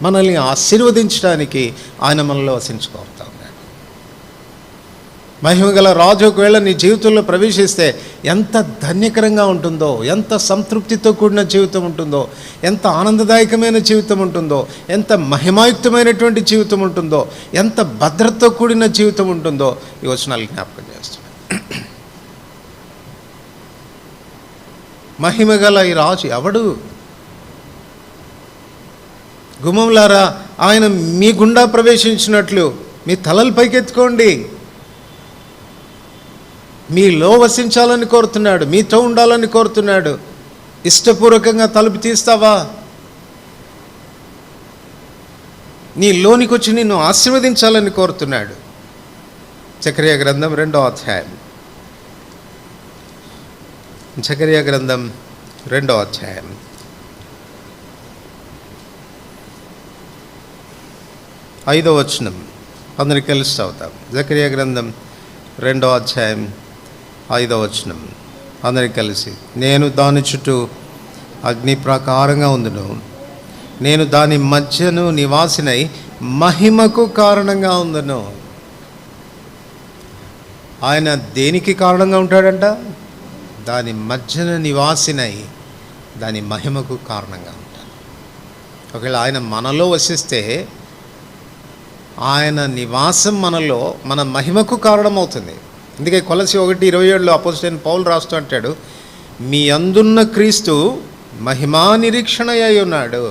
మనల్ని ఆశీర్వదించడానికి ఆయన మనలో వసించుకోతా ఉన్నాడు. మహిమగల రాజు ఒకవేళ నీ జీవితంలో ప్రవేశిస్తే ఎంత ధన్యకరంగా ఉంటుందో, ఎంత సంతృప్తితో కూడిన జీవితం ఉంటుందో, ఎంత ఆనందదాయకమైన జీవితం ఉంటుందో, ఎంత మహిమాయుక్తమైనటువంటి జీవితం ఉంటుందో, ఎంత భద్రతతో కూడిన జీవితం ఉంటుందో ఈ వచనాలు జ్ఞాపకం చేస్తున్నాయి. మహిమగల ఈ రాజు ఎవడు? గుమ్మంలారా, ఆయన మీ గుండా ప్రవేశించినట్లు మీ తలలు పైకెత్తుకోండి. మీలో వసించాలని కోరుతున్నాడు, మీతో ఉండాలని కోరుతున్నాడు. ఇష్టపూర్వకంగా తలుపు తీస్తావా? నీ లోనికి వచ్చి నిన్ను ఆశీర్వదించాలని కోరుతున్నాడు. జకర్యా గ్రంథం 2వ అధ్యాయం. జకర్యా గ్రంథం 2వ అధ్యాయం 5వ వచనం. అందరికి కలిసి చదువుతాం. జకర్యా గ్రంథం 2వ అధ్యాయం 5వ వచనం. అందరికి కలిసి. నేను దాని చుట్టూ అగ్ని ప్రాకారంగా ఉందును, నేను దాని మధ్యను నివాసినై మహిమకు కారణంగా ఉందును. ఆయన దేనికి కారణంగా ఉంటాడంట? దాని మధ్యన నివాసినై దాని మహిమకు కారణంగా ఉంటాడు. ఒకవేళ ఆయన మనలో వసిస్తే ఆయన నివాసం మనలో మన మహిమకు కారణమవుతుంది. అందుకే కొలసి 1:27 అపోస్తలుడైన పౌలు రాస్తూ అంటాడు, మీ అందున్న క్రీస్తు మహిమా నిరీక్షణ అయి ఉన్నాడు.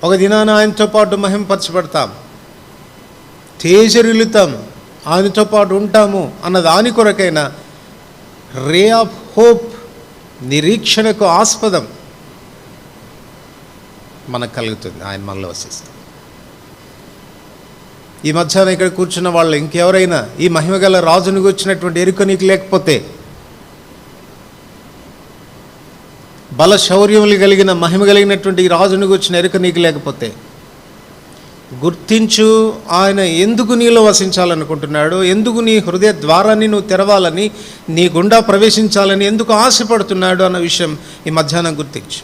ఒక దినాన ఆయనతో పాటు మహిమపరచబడతాం, తేజరిల్లుతాం, ఆయనతో పాటు ఉంటాము అన్న దాని కొరకైనా రే ఆఫ్ హోప్, నిరీక్షణకు ఆస్పదం మనకు కలుగుతుంది ఆయన మనలో వసిస్తాం. ఈ మధ్యాహ్నం ఇక్కడ కూర్చున్న వాళ్ళు ఇంకెవరైనా ఈ మహిమగల రాజును వచ్చినటువంటి ఎరుక నీకు లేకపోతే, బల శౌర్యములు కలిగిన మహిమ కలిగినటువంటి ఈ రాజును వచ్చిన ఎరుక నీకు లేకపోతే గుర్తించు, ఆయన ఎందుకు నీలో వసించాలనుకుంటున్నాడు, ఎందుకు నీ హృదయ ద్వారాన్ని నువ్వు తెరవాలని, నీ గుండా ప్రవేశించాలని ఎందుకు ఆశపడుతున్నాడు అన్న విషయం ఈ మధ్యాహ్నం గుర్తించు.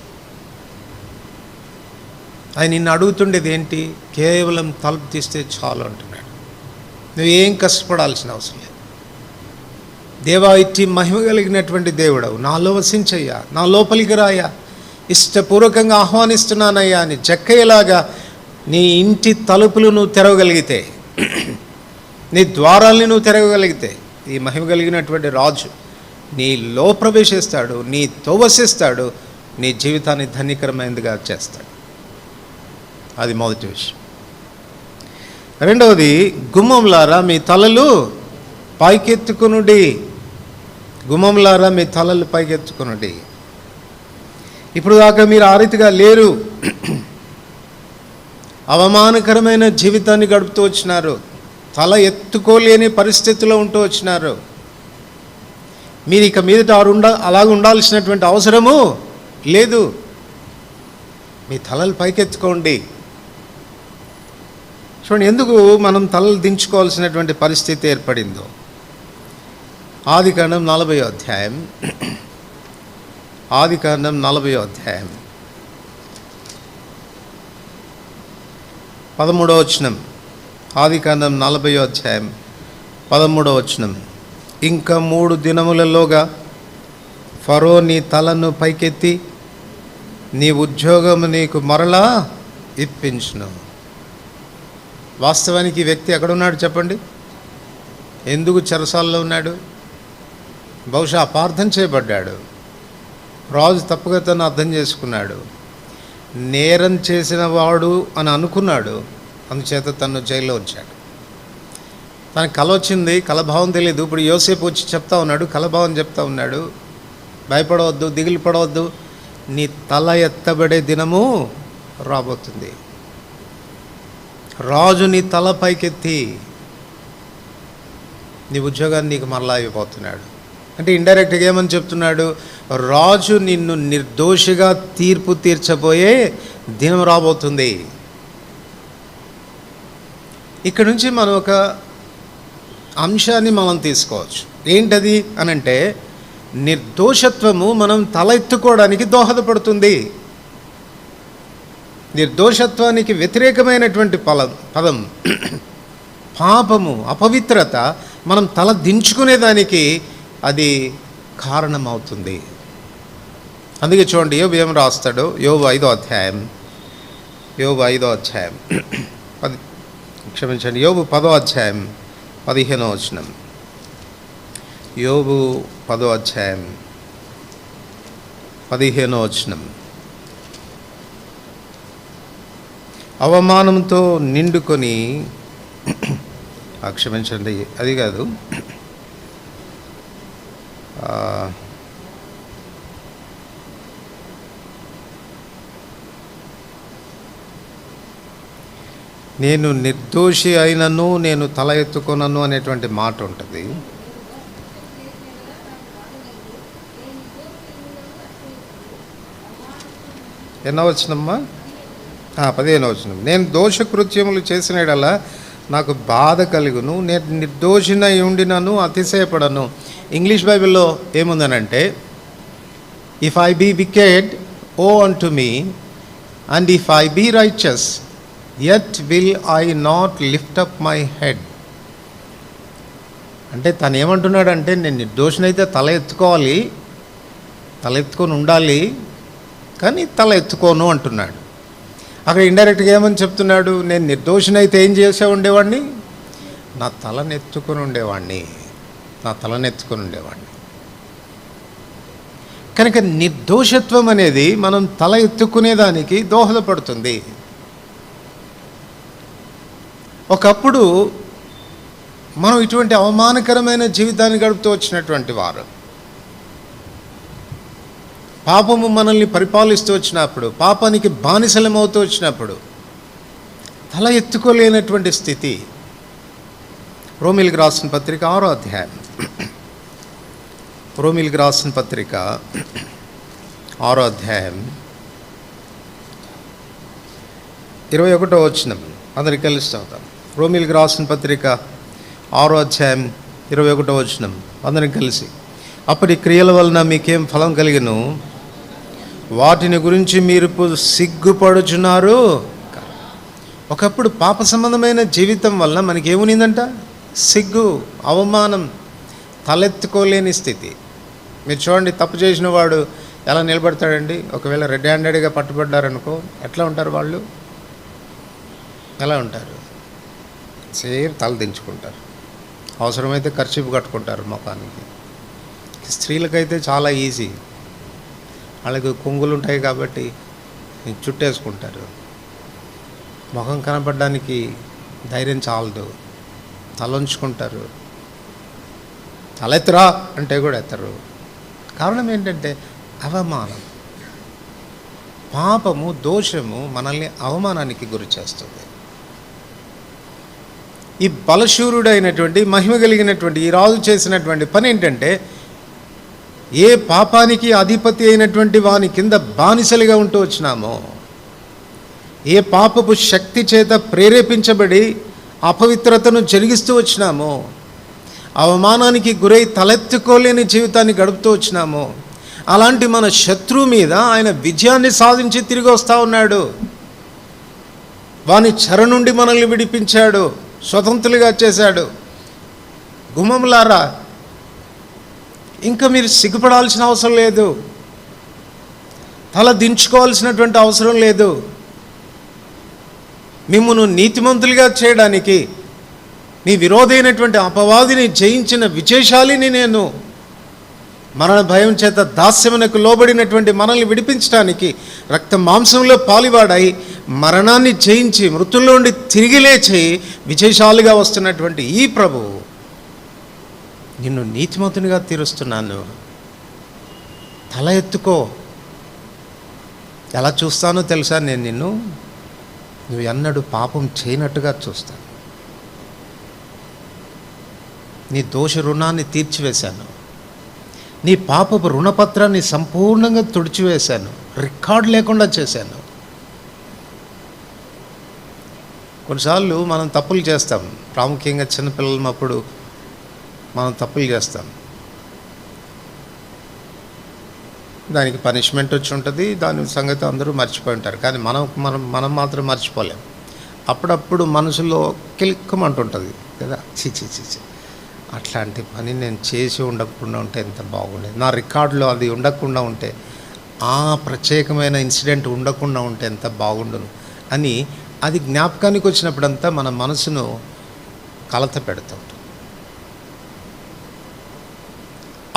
ఆయన నిన్ను అడుగుతుండేది ఏంటి? కేవలం తలుపు తీస్తే చాలు అంటున్నాడు. నువ్వేం కష్టపడాల్సిన అవసరం లేదు. దేవా, ఇట్టి మహిమ కలిగినటువంటి దేవుడవు, నాలో వసించయ్యా, నా లోపలికి రాయా, ఇష్టపూర్వకంగా ఆహ్వానిస్తున్నానయ్యా అని జక్కయ్యలాగా నీ ఇంటి తలుపులు నువ్వు తెరవగలిగితే, నీ ద్వారాల్ని నువ్వు తెరవగలిగితే, ఈ మహిమ కలిగినటువంటి రాజు నీలో ప్రవేశిస్తాడు, నీతో వసిస్తాడు, నీ జీవితాన్ని ధన్యకరమైనదిగా చేస్తాడు. అది మొదటి విషయం. రెండవది, గుమ్మంలారా మీ తలలు పైకెత్తుకునుడి. గుమ్మంలారా మీ తలలు పైకెత్తుకునుడి. ఇప్పుడు దాకా మీరు ఆ రీతిగా లేరు. అవమానకరమైన జీవితాన్ని గడుపుతూ వచ్చినారు, తల ఎత్తుకోలేని పరిస్థితిలో ఉంటూ వచ్చినారు. మీరు ఇక మీదట అలాగ ఉండాల్సినటువంటి అవసరము లేదు. మీ తలలు పైకెత్తుకోండి. చూడండి ఎందుకు మనం తలలు దించుకోవాల్సినటువంటి పరిస్థితి ఏర్పడిందో. ఆదికాండం 40వ అధ్యాయం. ఆదికాండం 40వ అధ్యాయం 13వ వచనం. ఆదికాండం 40వ అధ్యాయం 13వ వచనం. ఇంకా 3 దినములలోగా ఫరో నీ తలను పైకెత్తి నీ ఉద్యోగము నీకు మరలా ఇప్పించును. వాస్తవానికి ఈ వ్యక్తి ఎక్కడున్నాడు చెప్పండి? ఎందుకు చెరసాల్లో ఉన్నాడు? బహుశా అపార్థం చేయబడ్డాడు. రాజు తప్పుగా తను అర్థం చేసుకున్నాడు, నేరం చేసిన వాడు అని అనుకున్నాడు. అందుచేత తను జైల్లో ఉంచాడు. తనకు కల వచ్చింది, కలభావం తెలియదు. ఇప్పుడు యోసేపు వచ్చి చెప్తా ఉన్నాడు, కలభావం చెప్తా ఉన్నాడు, భయపడవద్దు, దిగులు పడవద్దు, నీ తల ఎత్తబడే దినము రాబోతుంది. రాజు నీ తల పైకెత్తి నీ ఉద్యోగాన్ని నీకు మరలా అయిపోతున్నాడు. అంటే ఇండైరెక్ట్గా ఏమని చెప్తున్నాడు, రాజు నిన్ను నిర్దోషిగా తీర్పు తీర్చబోయే దినం రాబోతుంది. ఇక్కడ నుంచి మనం ఒక అంశాన్ని మనం తీసుకోవచ్చు. ఏంటది అనంటే, నిర్దోషత్వము మనం తల ఎత్తుకోవడానికి దోహదపడుతుంది. నిర్దోషత్వానికి వ్యతిరేకమైనటువంటి పదం పాపము, అపవిత్రత మనం తల దించుకునేదానికి అది కారణమవుతుంది. అందుకే చూడండి, యోబు ఏం రాస్తాడు, యోబు 5వ అధ్యాయం, యోబు 5వ అధ్యాయం యోబు 10వ అధ్యాయం 15వ వచనం. యోబు 10వ అధ్యాయం 15వ వచనం. అవమానంతో నిండుకొని, క్షమించండి, అది కాదు, నేను నిర్దోషి అయినను నేను తల ఎత్తుకొనను అనేటువంటి మాట ఉంటుంది. ఎన్నో వచనమ్మా? 15వ వచనం. నేను దోషకృత్యములు చేసినడలా నాకు బాధ కలుగును, నేను నిర్దోషినై ఉండినను అతిశయపడను. ఇంగ్లీష్ బైబిల్లో ఏముందనంటే, if I be wicked woe unto me, and if I be righteous yet will I not lift up my head. అంటే తను ఏమంటున్నాడంటే, నేను నిర్దోషినైతే తల ఎత్తుకోవాలి, తల ఎత్తుకొని ఉండాలి, కానీ తల ఎత్తుకోను అంటున్నాడు. అక్కడ ఇండైరెక్ట్గా ఏమని చెప్తున్నాడు, నేను నిర్దోషినైతే ఏం చేసే ఉండేవాడిని, నా తలనెత్తుకొని ఉండేవాడిని, నా తలనెత్తుకొని ఉండేవాడిని. కనుక నిర్దోషత్వం అనేది మనం తల ఎత్తుకునేదానికి దోహదపడుతుంది. ఒకప్పుడు మనం ఇటువంటి అవమానకరమైన జీవితాన్ని గడుపుతూ వచ్చినటువంటి వారు, పాపము మనల్ని పరిపాలిస్తూ వచ్చినప్పుడు, పాపానికి బానిసలమవుతూ వచ్చినప్పుడు తల ఎత్తుకోలేనటువంటి స్థితి. రోమీలకు రాసిన పత్రిక 6వ అధ్యాయం, రోమీలకు రాసిన పత్రిక 6వ అధ్యాయం 21వ వచనం. అందరికి కలిసి చదువుతాం. రోమీలకు రాసిన పత్రిక 6వ అధ్యాయం 21వ వచనం. అందరికి కలిసి. అప్పటి క్రియల వలన మీకేం ఫలం కలిగను, వాటిని గురించి మీరు సిగ్గుపడుచున్నారు. ఒకప్పుడు పాప సంబంధమైన జీవితం వల్ల మనకేమునిందంట, సిగ్గు, అవమానం, తలెత్తుకోలేని స్థితి. మీరు చూడండి, తప్పు చేసిన వాడు ఎలా నిలబడతాడండి? ఒకవేళ రెడ్ హ్యాండెడ్గా పట్టుబడ్డారనుకో, ఎట్లా ఉంటారు వాళ్ళు? ఎలా ఉంటారు? సేమ్ తల దించుకుంటారు, అవసరమైతే కర్చీపు కట్టుకుంటారు ముఖానికి. స్త్రీలకైతే చాలా ఈజీ, వాళ్ళకి కొంగులు ఉంటాయి కాబట్టి చుట్టేసుకుంటారు. ముఖం కనపడడానికి ధైర్యం చాలదు, తలంచుకుంటారు. తలెత్తరా అంటే కూడా ఎత్తరు. కారణం ఏంటంటే అవమానం. పాపము, దోషము మనల్ని అవమానానికి గురి చేస్తుంది. ఈ బలశూరుడైనటువంటి, మహిమ కలిగినటువంటి ఈ రాజు చేసినటువంటి పని ఏంటంటే, ఏ పాపానికి అధిపతి అయినటువంటి వాని కింద బానిసలుగా ఉంటూ వచ్చినామో, ఏ పాపపు శక్తి చేత ప్రేరేపించబడి అపవిత్రతను జరిగిస్తూ వచ్చినామో, అవమానానికి గురై తలెత్తుకోలేని జీవితాన్ని గడుపుతూ వచ్చినామో, అలాంటి మన శత్రువు మీద ఆయన విజయాన్ని సాధించి తిరిగి వస్తూ ఉన్నాడు. వాని చెర నుండి మనల్ని విడిపించాడు, స్వతంత్రులుగా చేశాడు. గుమ్మములారా, ఇంకా మీరు సిగ్గుపడాల్సిన అవసరం లేదు, తల దించుకోవాల్సినటువంటి అవసరం లేదు. మిమ్మును నీతిమంతులుగా చేయడానికి మీ విరోధైనటువంటి అపవాదిని జయించిన విజయశాలిని నేను. మరణ భయం చేత దాస్యమునకు లోబడినటువంటి మనల్ని విడిపించడానికి రక్త మాంసంలో పాలివాడై మరణాన్ని జయించి మృతుల్లో నుండి తిరిగి లేచి విజయశాలిగా వస్తున్నటువంటి ఈ ప్రభువు నిన్ను నీతిమంతునిగా తీరుస్తున్నాను, తల ఎత్తుకో. ఎలా చూస్తానో తెలుసా? నేను నిన్ను నువ్వు ఎన్నడూ పాపం చేయనట్టుగా చూస్తాను. నీ దోష రుణాన్ని తీర్చివేశాను, నీ పాపపు రుణపత్రాన్ని సంపూర్ణంగా తుడిచివేశాను, రికార్డు లేకుండా చేశాను. కొన్నిసార్లు మనం తప్పులు చేస్తాం, ప్రాముఖ్యంగా చిన్నపిల్లలప్పుడు మనం తప్పులు చేస్తాం. దానికి పనిష్మెంట్ వచ్చి ఉంటుంది, దాని సంగతి అందరూ మర్చిపోయి ఉంటారు. కానీ మనం మాత్రం మర్చిపోలేం. అప్పుడప్పుడు మనసులో కిల్కమంటుంటుంది కదా, చి అట్లాంటి పని నేను చేసి ఉండకుండా ఉంటే ఎంత బాగుండేది, నా రికార్డులో అది ఉండకుండా ఉంటే, ఆ ప్రత్యేకమైన ఇన్సిడెంట్ ఉండకుండా ఉంటే ఎంత బాగుండును అని అది జ్ఞాపకానికి వచ్చినప్పుడంతా మన మనసును కలత పెడతాం.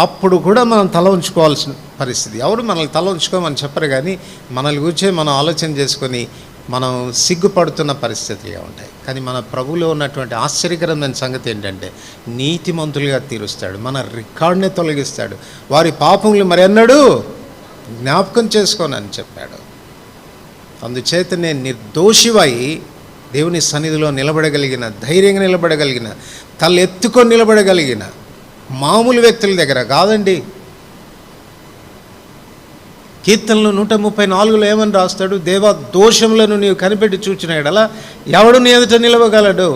అప్పుడు కూడా మనం తల ఉంచుకోవాల్సిన పరిస్థితి. ఎవరు మనల్ని తల ఉంచుకోమని చెప్పరు, కానీ మనల్ని గురించే మనం ఆలోచన చేసుకొని మనం సిగ్గుపడుతున్న పరిస్థితులుగా ఉంటాయి. కానీ మన ప్రభువులో ఉన్నటువంటి ఆశ్చర్యకరమైన సంగతి ఏంటంటే నీతిమంతులుగా తీరుస్తాడు, మన రికార్డునే తొలగిస్తాడు. వారి పాపములు మరెన్నడూ జ్ఞాపకం చేసుకోనని చెప్పాడు. అందుచేతనే నిర్దోషివై దేవుని సన్నిధిలో నిలబడగలిగిన, ధైర్యంగా నిలబడగలిగిన, తలెత్తుకొని నిలబడగలిగిన మామూలు వ్యక్తుల దగ్గర కాదండి. కీర్తనలు 134లో ఏమని రాస్తాడు? దేవా, దోషములను నీవు కనిపెట్టి చూచిన ఎడల ఎవడు నీ ఎదుట నిలవగలడు?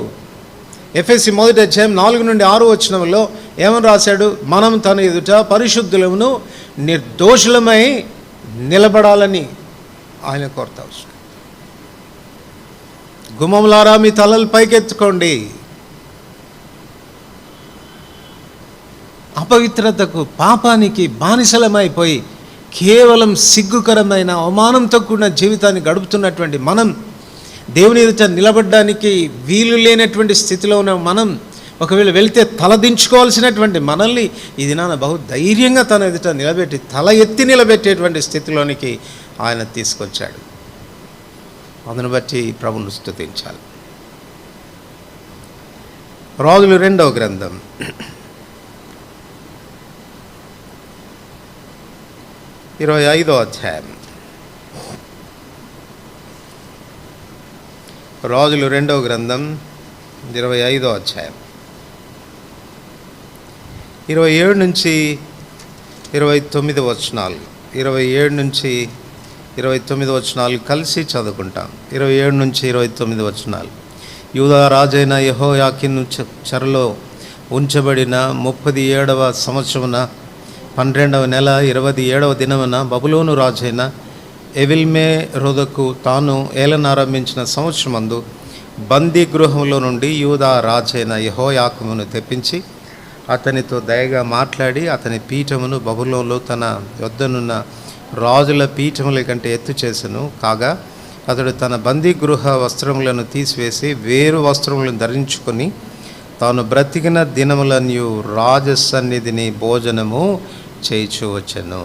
ఎఫెసీ 1:4-6 ఏమని రాశాడు? మనం తన ఎదుట పరిశుద్ధులమును నిర్దోషులమై నిలబడాలని ఆయన కోరుతా. గుమ్మములారా మీ తలలు పైకెత్తుకోండి. అపవిత్రతకు, పాపానికి బానిసలమైపోయి కేవలం సిగ్గుకరమైన అవమానంతో కూడిన జీవితాన్ని గడుపుతున్నటువంటి మనం, దేవుని ఎదుట నిలబడడానికి వీలు లేనటువంటి స్థితిలో ఉన్న మనం, ఒకవేళ వెళితే తలదించుకోవాల్సినటువంటి మనల్ని ఇది నాన్న బహు ధైర్యంగా తన ఎదుట నిలబెట్టి, తల ఎత్తి నిలబెట్టేటువంటి స్థితిలోనికి ఆయన తీసుకొచ్చాడు. అందును బట్టి ప్రభువును స్తుతించాలి. రాజులు 2వ గ్రంథం 25వ అధ్యాయం. రాజులు 2వ గ్రంథం 25వ అధ్యాయం 27 నుంచి 29 వచనాలు, 27 నుంచి 29 వచనాలు కలిసి చదువుకుంటాం. 27 నుంచి 29 వచనాలు. యూదా రాజైన యెహోయాకీను చెరలో ఉంచబడిన 37వ సంవత్సరమున 12వ నెల 27వ దినమున బబులోను రాజైన ఎవిల్మెరోదకు తాను ఏలనారంభించిన సంవత్సరమందు బందీ గృహంలో నుండి యూదా రాజైన యెహోయాకీమును తెప్పించి అతనితో దయగా మాట్లాడి అతని పీఠమును బబులోనులో తన యొద్దనున్న రాజుల పీఠముల కంటే ఎత్తు చేసెను. కాగా అతడు తన బందీ గృహ వస్త్రములను తీసివేసి వేరు వస్త్రములను ధరించుకొని తాను బ్రతికిన దినములన్నీ రాజసన్నిధిని భోజనము చేయించు వచ్చెను.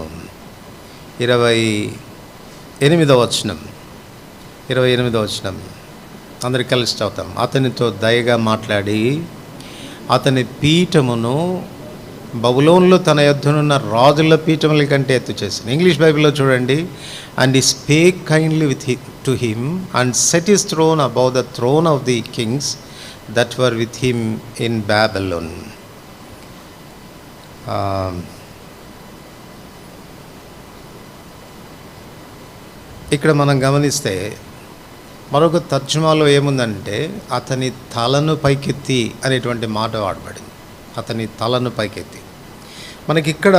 28వ వచనం, 28వ వచనం అందరికి కలిసి చదువుతాం. అతనితో దయగా మాట్లాడి అతని పీఠమును బబులోనులో తన యొద్దనున్న రాజుల పీఠముల కంటే ఎత్తు చేసింది. ఇంగ్లీష్ బైబిల్లో చూడండి. And he spake kindly to him and set his throne above the throne of the kings that were with him in Babylon. ఇక్కడ మనం గమనిస్తే మరొక తర్జుమాలో ఏముందంటే అతని తలను పైకెత్తి అనేటువంటి మాట వాడబడింది. అతని తలను పైకెత్తి. మనకిక్కడ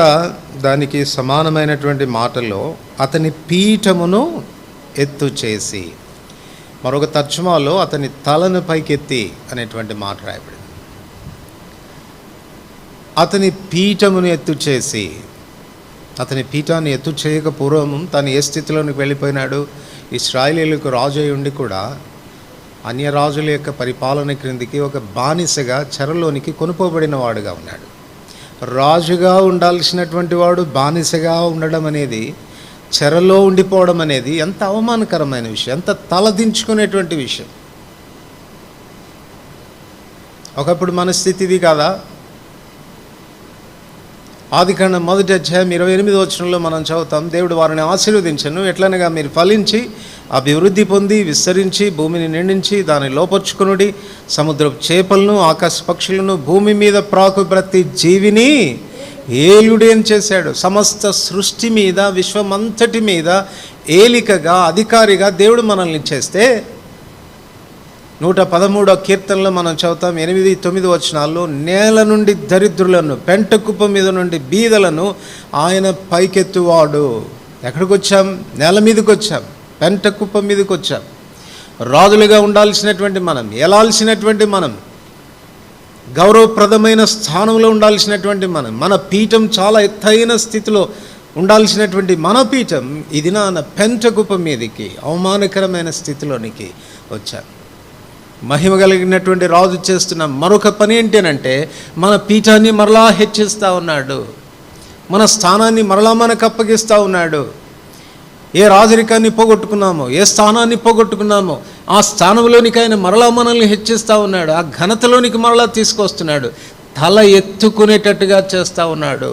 దానికి సమానమైనటువంటి మాటలో అతని పీఠమును ఎత్తు చేసి, మరొక తర్జుమాలో అతని తలను పైకెత్తి అనేటువంటి మాట రాయబడింది. అతని పీఠమును ఎత్తు చేసి, అతని పీఠాన్ని ఎత్తు చేయక పూర్వం తను ఏ స్థితిలోనికి వెళ్ళిపోయినాడు? ఇశ్రాయేలీయులకు రాజు అయి ఉండి కూడా అన్యరాజుల యొక్క పరిపాలన క్రిందికి ఒక బానిసగా చెరలోనికి కొనుపోబడిన వాడుగా ఉన్నాడు. రాజుగా ఉండాల్సినటువంటి వాడు బానిసగా ఉండడం అనేది, చెరలో ఉండిపోవడం అనేది ఎంత అవమానకరమైన విషయం, ఎంత తలదించుకునేటువంటి విషయం. ఒకప్పుడు మన స్థితి ఇది కాదా? ఆదికాండం 1వ అధ్యాయం 28వ వచనంలో మనం చదువుతాం, దేవుడు వారిని ఆశీర్వదించెను, ఎట్లనగా మీరు ఫలించి అభివృద్ధి పొంది విస్తరించి భూమిని నిండించి దాన్ని లోపరుచుకొనుడి, సముద్రపు చేపలను ఆకాశ పక్షులను భూమి మీద ప్రాకు ప్రతి జీవిని ఏలుడి అని చేశాడు. సమస్త సృష్టి మీద, విశ్వమంతటి మీద ఏలికగా, అధికారిగా దేవుడు మనల్ని చేస్తే 113వ కీర్తనలో మనం చదువుతాం 8, 9 వచనాల్లో, నేల నుండి దరిద్రులను, పెంట కుప్ప మీద నుండి బీదలను ఆయన పైకెత్తువాడు. ఎక్కడికి వచ్చాం? నేల మీదకి వచ్చాం, పెంట కుప్ప మీదకి వచ్చాం. రాజులుగా ఉండాల్సినటువంటి మనం, ఏలాల్సినటువంటి మనం, గౌరవప్రదమైన స్థానంలో ఉండాల్సినటువంటి మనం, మన పీఠం చాలా ఎత్తైన స్థితిలో ఉండాల్సినటువంటి మన పీఠం ఇది నా పెంట కుప్ప మీదకి, అవమానకరమైన స్థితిలోనికి వచ్చాం. మహిమ కలిగినటువంటి రాజు చేస్తున్న మరొక పని ఏంటంటే, మన పీఠాన్ని మరలా హెచ్చిస్తూ ఉన్నాడు, మన స్థానాన్ని మరలా మనకు అప్పగిస్తూ ఉన్నాడు. ఏ రాజరికాన్ని పోగొట్టుకున్నామో, ఏ స్థానాన్ని పోగొట్టుకున్నామో ఆ స్థానంలోనికి ఆయన మరలా మనల్ని హెచ్చిస్తూ ఉన్నాడు, ఆ ఘనతలోనికి మరలా తీసుకొస్తున్నాడు, తల ఎత్తుకునేటట్టుగా చేస్తూ ఉన్నాడు.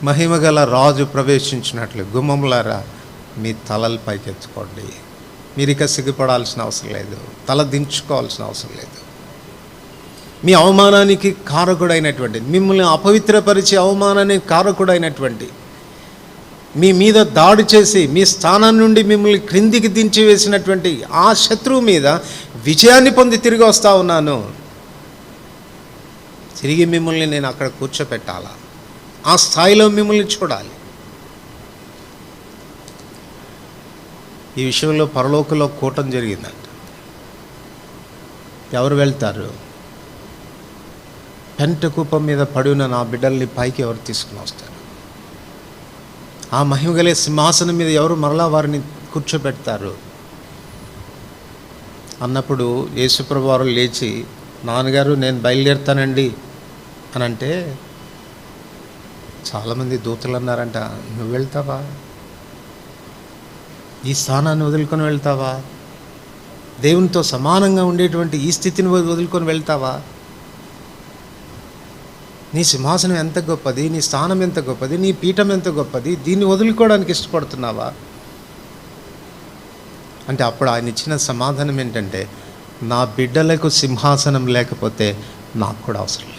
మహిమగల రాజు ప్రవేశించినట్లు గుమ్మములారా మీ తలలు పైకెత్తుకోండి. మీరు ఇక సిగ్గుపడాల్సిన అవసరం లేదు, తల దించుకోవాల్సిన అవసరం లేదు. మీ అవమానానికి కారకుడైనటువంటి, మిమ్మల్ని అపవిత్రపరిచి అవమానానికి కారకుడైనటువంటి, మీ మీద దాడి చేసి మీ స్థానం నుండి మిమ్మల్ని క్రిందికి దించి వేసినటువంటి ఆ శత్రువు మీద విజయాన్ని పొంది తిరిగి వస్తూ ఉన్నాను. తిరిగి మిమ్మల్ని నేను అక్కడ కూర్చోపెట్టాలా, ఆ స్థాయిలో మిమ్మల్ని చూడాలి. ఈ విషయంలో పరలోకంలో కూటం జరిగిందంట. ఎవరు వెళ్తారు? పెంట కుప్పం మీద పడిన నా బిడ్డల్ని పైకి ఎవరు తీసుకుని వస్తారు? ఆ మహిమగలే సింహాసనం మీద ఎవరు మరలా వారిని కూర్చోబెడతారు అన్నప్పుడు యేసుప్రభు వారు లేచి, నాన్నగారు నేను బయలుదేరుతానండి అని అంటే, చాలామంది దూతలు అన్నారంట, నువ్వు వెళ్తావా? ఈ స్థానాన్ని వదులుకొని వెళ్తావా? దేవునితో సమానంగా ఉండేటువంటి ఈ స్థితిని వదులుకొని వెళ్తావా? నీ సింహాసనం ఎంత గొప్పది, నీ స్థానం ఎంత గొప్పది, నీ పీఠం ఎంత గొప్పది, దీన్ని వదులుకోవడానికి ఇష్టపడుతున్నావా అంటే, అప్పుడు ఆయన ఇచ్చిన సమాధానం ఏంటంటే, నా బిడ్డలకు సింహాసనం లేకపోతే నాకు కూడా అవసరం లేదు.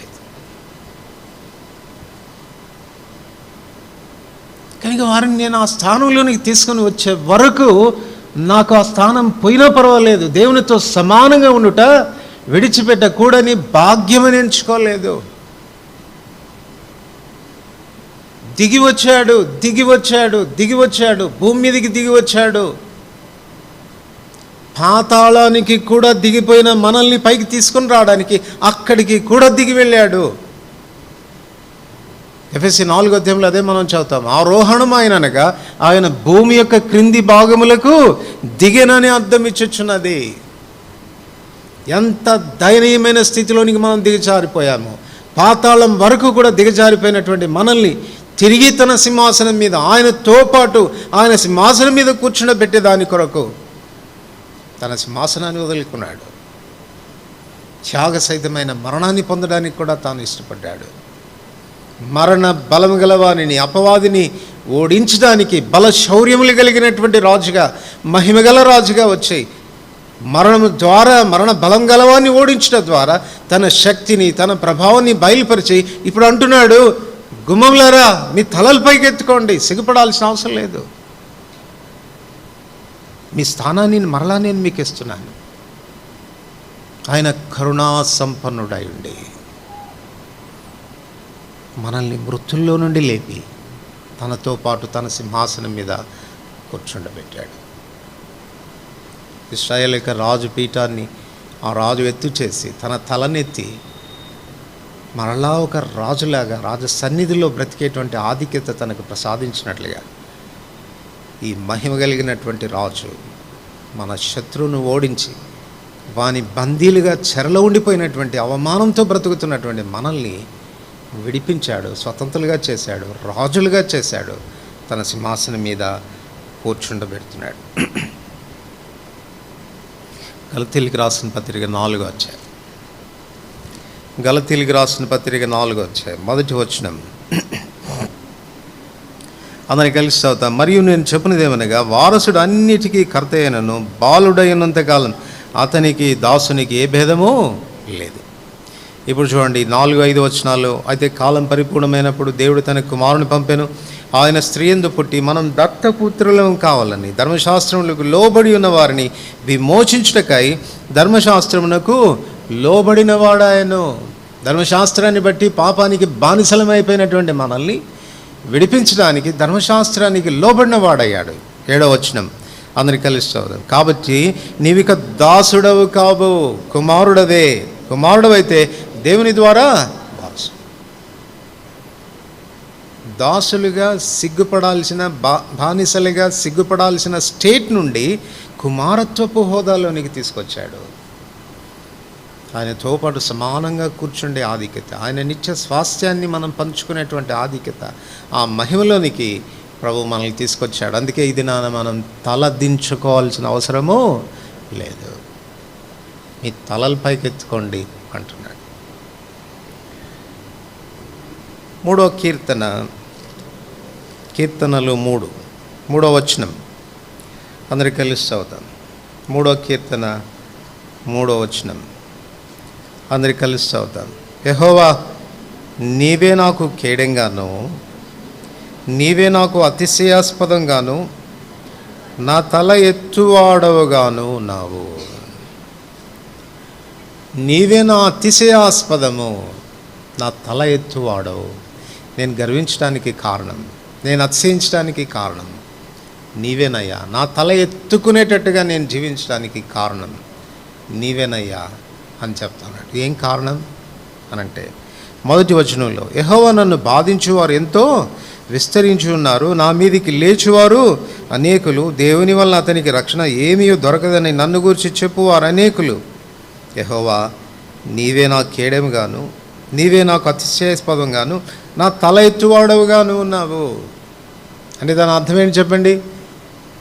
కనుక వారిని నేను ఆ స్థానంలోనికి తీసుకొని వచ్చే వరకు నాకు ఆ స్థానం పోయినా పర్వాలేదు, దేవునితో సమానంగా ఉండుట విడిచిపెట్టకూడని భాగ్యమని ఎంచుకోలేదు. దిగి వచ్చాడు, భూమి మీదకి దిగి వచ్చాడు. పాతాళానికి కూడా దిగిపోయిన మనల్ని పైకి తీసుకొని రావడానికి అక్కడికి కూడా దిగి వెళ్ళాడు. ఎఫెసీ 4వ అధ్యాయంలో అదే మనం చదువుతాం. ఆరోహణం ఆయననగా ఆయన భూమి యొక్క క్రింది భాగములకు దిగనని అర్థం ఇచ్చుచున్నది. ఎంత దయనీయమైన స్థితిలోనికి మనం దిగజారిపోయాము. పాతాళం వరకు కూడా దిగజారిపోయినటువంటి మనల్ని తిరిగి తన సింహాసనం మీద, ఆయనతో పాటు ఆయన సింహాసనం మీద కూర్చుండబెట్టే దాని కొరకు తన సింహాసనాన్ని వదులుకున్నాడు. త్యాగ సహితమైన మరణాన్ని పొందడానికి కూడా తాను ఇష్టపడ్డాడు. మరణ బలము గలవానిని, అపవాదిని ఓడించడానికి బల శౌర్యములు కలిగినటువంటి రాజుగా, మహిమగల రాజుగా వచ్చి మరణము ద్వారా, మరణ బలం గలవాన్ని ఓడించడం ద్వారా తన శక్తిని, తన ప్రభావాన్ని బయలుపరిచి ఇప్పుడు అంటున్నాడు, గుమ్మములారా మీ తలల పైకి ఎత్తుకోండి, సిగ్గుపడాల్సిన అవసరం లేదు, మీ స్థానాన్ని మరలా నేను మీకు ఇస్తున్నాను. ఆయన కరుణా సంపన్నుడై ఉండి మనల్ని మృతుల్లో నుండి లేపి తనతో పాటు తన సింహాసనం మీద కూర్చుండబెట్టాడు. ఇశ్రాయేలు యొక్క రాజు పీఠాన్ని ఆ రాజు ఎత్తు చేసి తన తలనెత్తి మరలా ఒక రాజులాగా రాజు సన్నిధిలో బ్రతికేటువంటి ఆధిక్యత తనకు ప్రసాదించినట్లుగా ఈ మహిమ కలిగినటువంటి రాజు మన శత్రువును ఓడించి వాని బందీలుగా చెరలో ఉండిపోయినటువంటి అవమానంతో బ్రతుకుతున్నటువంటి మనల్ని విడిపించాడు, స్వతంత్రులుగా చేశాడు, రాజులుగా చేశాడు, తన సింహాసనం మీద కూర్చుండబెడుతున్నాడు. గలతీయులకు రాసిన పత్రిక 4వ అధ్యాయం. గలతీయులకు రాసిన పత్రిక 4వ అధ్యాయం 1వ వచనం అందరికి కలిసి చదువుతాం. మరియు నేను చెప్పినదేమనగా, వారసుడు అన్నిటికీ కర్త అయినను బాలుడైనంతకాలం అతనికి దాసునికి ఏ భేదము లేదు. ఇప్పుడు చూడండి 4-5 వచనాలు. అయితే కాలం పరిపూర్ణమైనప్పుడు దేవుడు తన కుమారుని పంపెను. ఆయన స్త్రీ యందు పుట్టి మనం దత్తపుత్రులం కావాలని ధర్మశాస్త్రములకు లోబడి ఉన్న వారిని విమోచించుటకై ధర్మశాస్త్రమునకు లోబడిన వాడాయను. ధర్మశాస్త్రాన్ని బట్టి పాపానికి బానిసలమైపోయినటువంటి మనల్ని విడిపించడానికి ధర్మశాస్త్రానికి లోబడిన వాడయ్యాడు. 7వ వచనం అందరికి కలిసి చదువుదాం. కాబట్టి నీవిక దాసుడవు కావు, కుమారుడవే. కుమారుడవైతే దేవుని ద్వారా వారసు. దాసులుగా సిగ్గుపడాల్సిన, బానిసలుగా సిగ్గుపడాల్సిన స్టేట్ నుండి కుమారత్వపు హోదాలోనికి తీసుకొచ్చాడు. ఆయనతో పాటు సమానంగా కూర్చుండే ఆధిక్యత, ఆయన నిత్య స్వాస్థ్యాన్ని మనం పంచుకునేటువంటి ఆధిక్యత, ఆ మహిమలోనికి ప్రభు మనల్ని తీసుకొచ్చాడు. అందుకే ఇది మనం తల దించుకోవాల్సిన అవసరము లేదు. మీ తలల పైకి ఎత్తుకోండి అంటున్నాడు. 3వ కీర్తన, కీర్తనలు 3వ వచనం అందరికి కలిసి చదువుతాం. 3వ కీర్తన 3వ వచనం అందరికి కలిసి చదువుతాం. యెహోవా, నీవే నాకు కేడంగాను, నీవే నాకు అతిశయాస్పదంగాను, నా తల ఎత్తువాడవుగాను ఉన్నావు. నీవే నా అతిశయాస్పదము, నా తల ఎత్తువాడవు. నేను గర్వించడానికి కారణం, నేను అతిశయించడానికి కారణం నీవేనయ్యా. నా తల ఎత్తుకునేటట్టుగా నేను జీవించడానికి కారణం నీవేనయ్యా అని చెప్తున్నాడు. ఏం కారణం అనంటే 1వ వచనంలో, యెహోవా నన్ను బాధించువారు ఎంతో విస్తరించి ఉన్నారు, నా మీదికి లేచువారు అనేకులు. దేవుని వల్ల అతనికి రక్షణ ఏమీ దొరకదని నన్ను గురించి చెప్పువారు అనేకులు. యెహోవా, నీవే నా కేడెముగాను, నీవే నాకు అతిశయాస్పదంగాను, నా తల ఎత్తువాడవుగాను ఉన్నావు. అంటే దాని అర్థం ఏంటి చెప్పండి?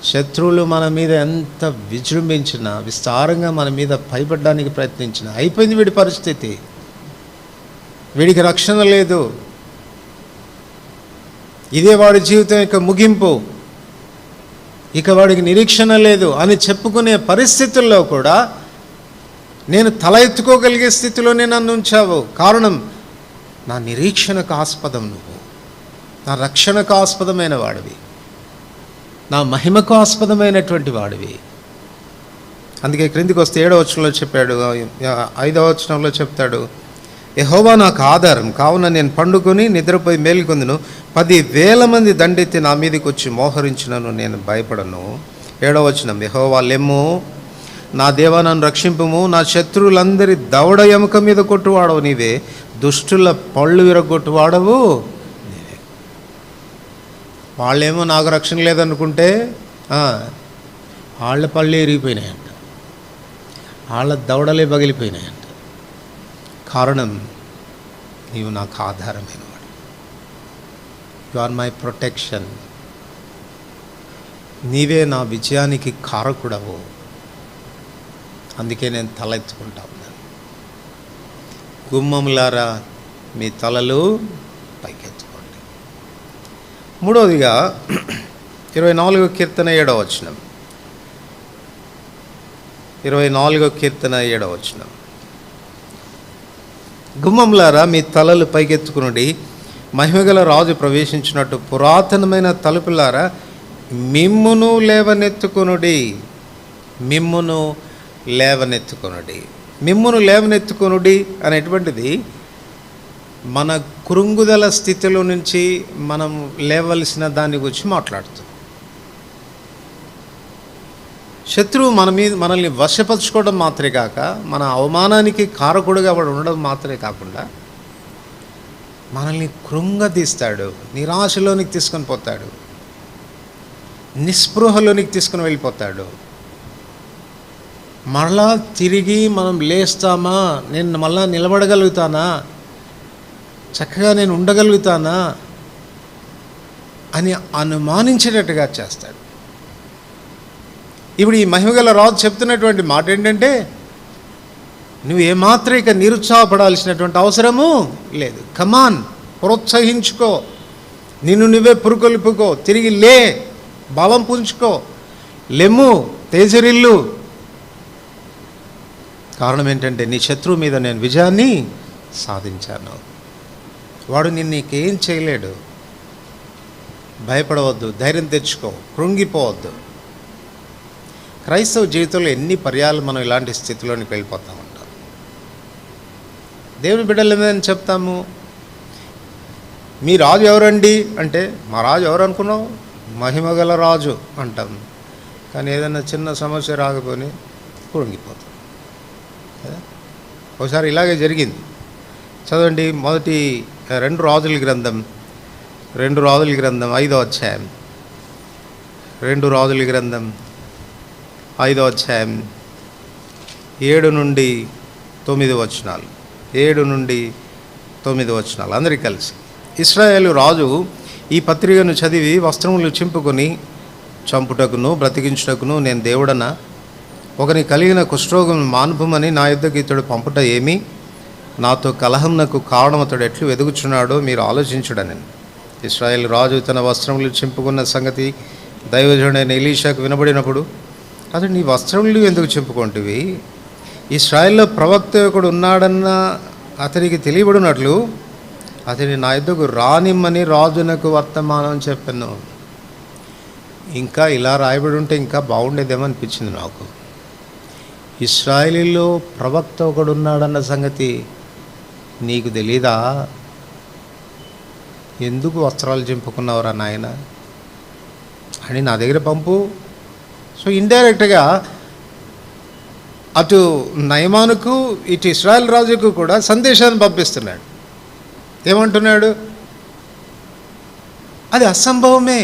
శత్రువులు మన మీద ఎంత విజృంభించినా, విస్తారంగా మన మీద భయపడడానికి ప్రయత్నించినా అయిపోయింది వీడి పరిస్థితి. వీడికి రక్షణ లేదు, ఇదే వాడి జీవితం యొక్క ముగింపు, ఇక వాడికి నిరీక్షణ లేదు అని చెప్పుకునే పరిస్థితుల్లో కూడా నేను తల ఎత్తుకోగలిగే స్థితిలోనే నన్ను ఉంచావు. కారణం, నా నిరీక్షణకు ఆస్పదం నువ్వు, నా రక్షణకు ఆస్పదమైన వాడివి, నా మహిమకు ఆస్పదమైనటువంటి వాడివి. అందుకే క్రిందికి వస్తే 7వ వచనంలో చెప్పాడు, 5వ వచనంలో చెప్తాడు, యెహోవా నాకు ఆధారం కావున నేను పండుకొని నిద్రపోయి మేలుకొందును. 10,000 మంది దండెత్తి నా మీదకి వచ్చి మోహరించినను నేను భయపడను. 7వ వచనం, యెహోవా లెమ్ము, నా దేవా నన్ను రక్షింపుము. నా శత్రువులందరి దవడ ఎముక మీద కొట్టువాడవు నీవే, దుష్టుల పళ్ళు విరగొట్టువాడవు నీవే. వాళ్ళేమో నాకు రక్షణ లేదనుకుంటే వాళ్ళ పళ్ళు ఎరిగిపోయినాయంట, వాళ్ళ దవడలే పగిలిపోయినాయంట. కారణం, నీవు నాకు ఆధారమైన వాడు, యు ఆర్ మై ప్రొటెక్షన్, నీవే నా విజయానికి కారకుడవు. అందుకే నేను తల ఎత్తుకుంటా ఉన్నాను. గుమ్మములారా మీ తలలు పైకెత్తుకోండి. 3వదిగా 24వ కీర్తన 7వ వచనం, 24వ కీర్తన 7వ వచనం, గుమ్మములారా మీ తలలు పైకెత్తుకునుడి, మహిమగల రాజు ప్రవేశించినట్టు పురాతనమైన తలుపులారా మిమ్మును లేవనెత్తుకొనుడి, మిమ్మును లేవనెత్తుకొనుడి. మిమ్మును లేవనెత్తుకొనుడి అనేటువంటిది మన కృంగుదల స్థితిలో నుంచి మనం లేవలసిన దాని గురించి మాట్లాడుతుంది. శత్రువు మనల్ని వశపరచుకోవడం మాత్రమే కాక, మన అవమానానికి కారకుడుగా వాడు ఉండడం మాత్రమే కాకుండా మనల్ని కృంగదీస్తాడు, నిరాశలోనికి తీసుకొని పోతాడు, నిస్పృహలోనికి తీసుకుని వెళ్ళిపోతాడు. మరలా తిరిగి మనం లేస్తామా, నేను మళ్ళా నిలబడగలుగుతానా, చక్కగా నేను ఉండగలుగుతానా అని అనుమానించేటట్టుగా చేస్తాడు. ఇప్పుడు ఈ మహిమగల రాజు చెప్తున్నటువంటి మాట ఏంటంటే, నువ్వు ఏమాత్రం ఇక నిరుత్సాహపడాల్సినటువంటి అవసరము లేదు. కమాన్, ప్రోత్సహించుకో, నిన్ను నువ్వే పురుకొల్పుకో, తిరిగి లే, బలం పుంజుకో, లెమ్ము, తేజరిల్లు. కారణం ఏంటంటే నీ శత్రువు మీద నేను విజయాన్ని సాధించాను. వాడు నీకేం చేయలేడు. భయపడవద్దు, ధైర్యం తెచ్చుకో, కృంగిపోవద్దు. క్రైస్తవ జీవితంలో ఎన్ని పర్యాలు మనం ఇలాంటి స్థితిలోనికి వెళ్ళిపోతూ ఉంటాం. దేవుని బిడ్డలు ఏమైనా చెప్తాము, మీ రాజు ఎవరండి అంటే, మా రాజు ఎవరు అనుకున్నావు, మహిమగల రాజు అంటాం. కానీ ఏదైనా చిన్న సమస్య రాకపోని కృంగిపోతాం కదా. ఒకసారి ఇలాగే జరిగింది. చదవండి, మొదటి 2 రాజుల గ్రంథం 5వ అధ్యాయం. 2 రాజుల గ్రంథం 5వ అధ్యాయం 7 నుండి 9 వచనాలు. 7 నుండి 9 వచనాలు అందరికీ కలిసి. ఇశ్రాయేలు రాజు ఈ పత్రికను చదివి వస్త్రములు చింపుకొని, చంపుటకును బ్రతికించుటకును నేను దేవుడనా, ఒకని కలిగిన కుష్ఠరోగం మాన్పుమని నా యుద్ధకు ఇతడు పంపుట ఏమి, నాతో కలహంనకు కారణం అతడు ఎట్లు వెదుగుచున్నాడో మీరు ఆలోచించుడని. ఇశ్రాయేలు రాజు తన వస్త్రములు చింపుకున్న సంగతి దైవజనుడైన ఎలీషాకు వినబడినప్పుడు, అతడు నీ వస్త్రములు ఎందుకు చింపుకుంటువి, ఇశ్రాయేల్లో ప్రవక్త ఒకడు ఉన్నాడన్న అతనికి తెలియబడినట్లు అతని నా యుద్ధకు రానిమ్మని రాజునకు వర్తమానం చెప్పాను. ఇంకా ఇలా రాయబడి ఉంటే ఇంకా బాగుండేదేమో అనిపించింది నాకు. ఇశ్రాయేలీలో ప్రవక్త ఒకడు ఉన్నాడన్న సంగతి నీకు తెలీదా, ఎందుకు వస్త్రాలు చింపుకున్నావురా నాయన అని నా దగ్గర పంపు. సో ఇండైరెక్ట్గా అటు నయమానుకు ఇటు ఇశ్రాయేల్ రాజుకు కూడా సందేశాన్ని పంపిస్తున్నాడు. ఏమంటున్నాడు, అది అసంభవమే.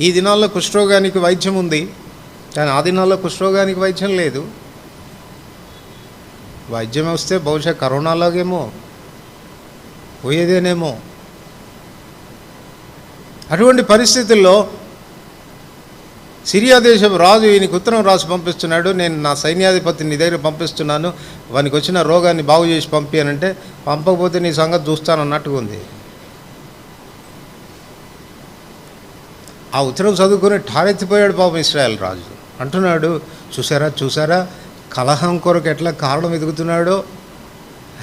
ఈ దినాల్లో కుష్ఠరోగానికి వైద్యం ఉంది, కానీ ఆ దినాల్లో కుష్ఠరోగానికి వైద్యం లేదు. వైద్యం వస్తే బహుశా కరోనాలాగేమో పోయేదేనేమో. అటువంటి పరిస్థితుల్లో సిరియా దేశం రాజు ఈయనకు ఉత్తరం రాసి పంపిస్తున్నాడు, నేను నా సైన్యాధిపతిని నీ దగ్గర పంపిస్తున్నాను, వానికి వచ్చిన రోగాన్ని బాగు చేసి పంపానంటే, పంపకపోతే నీ సంగతి చూస్తానన్నట్టుగా ఉంది. ఆ ఉత్తరం చదువుకొని ఠారెత్తిపోయాడు పాపం ఇశ్రాయేల్ రాజు. అంటున్నాడు, చూసారా కలహం కొరకు ఎట్లా కారణం ఎదుగుతున్నాడో,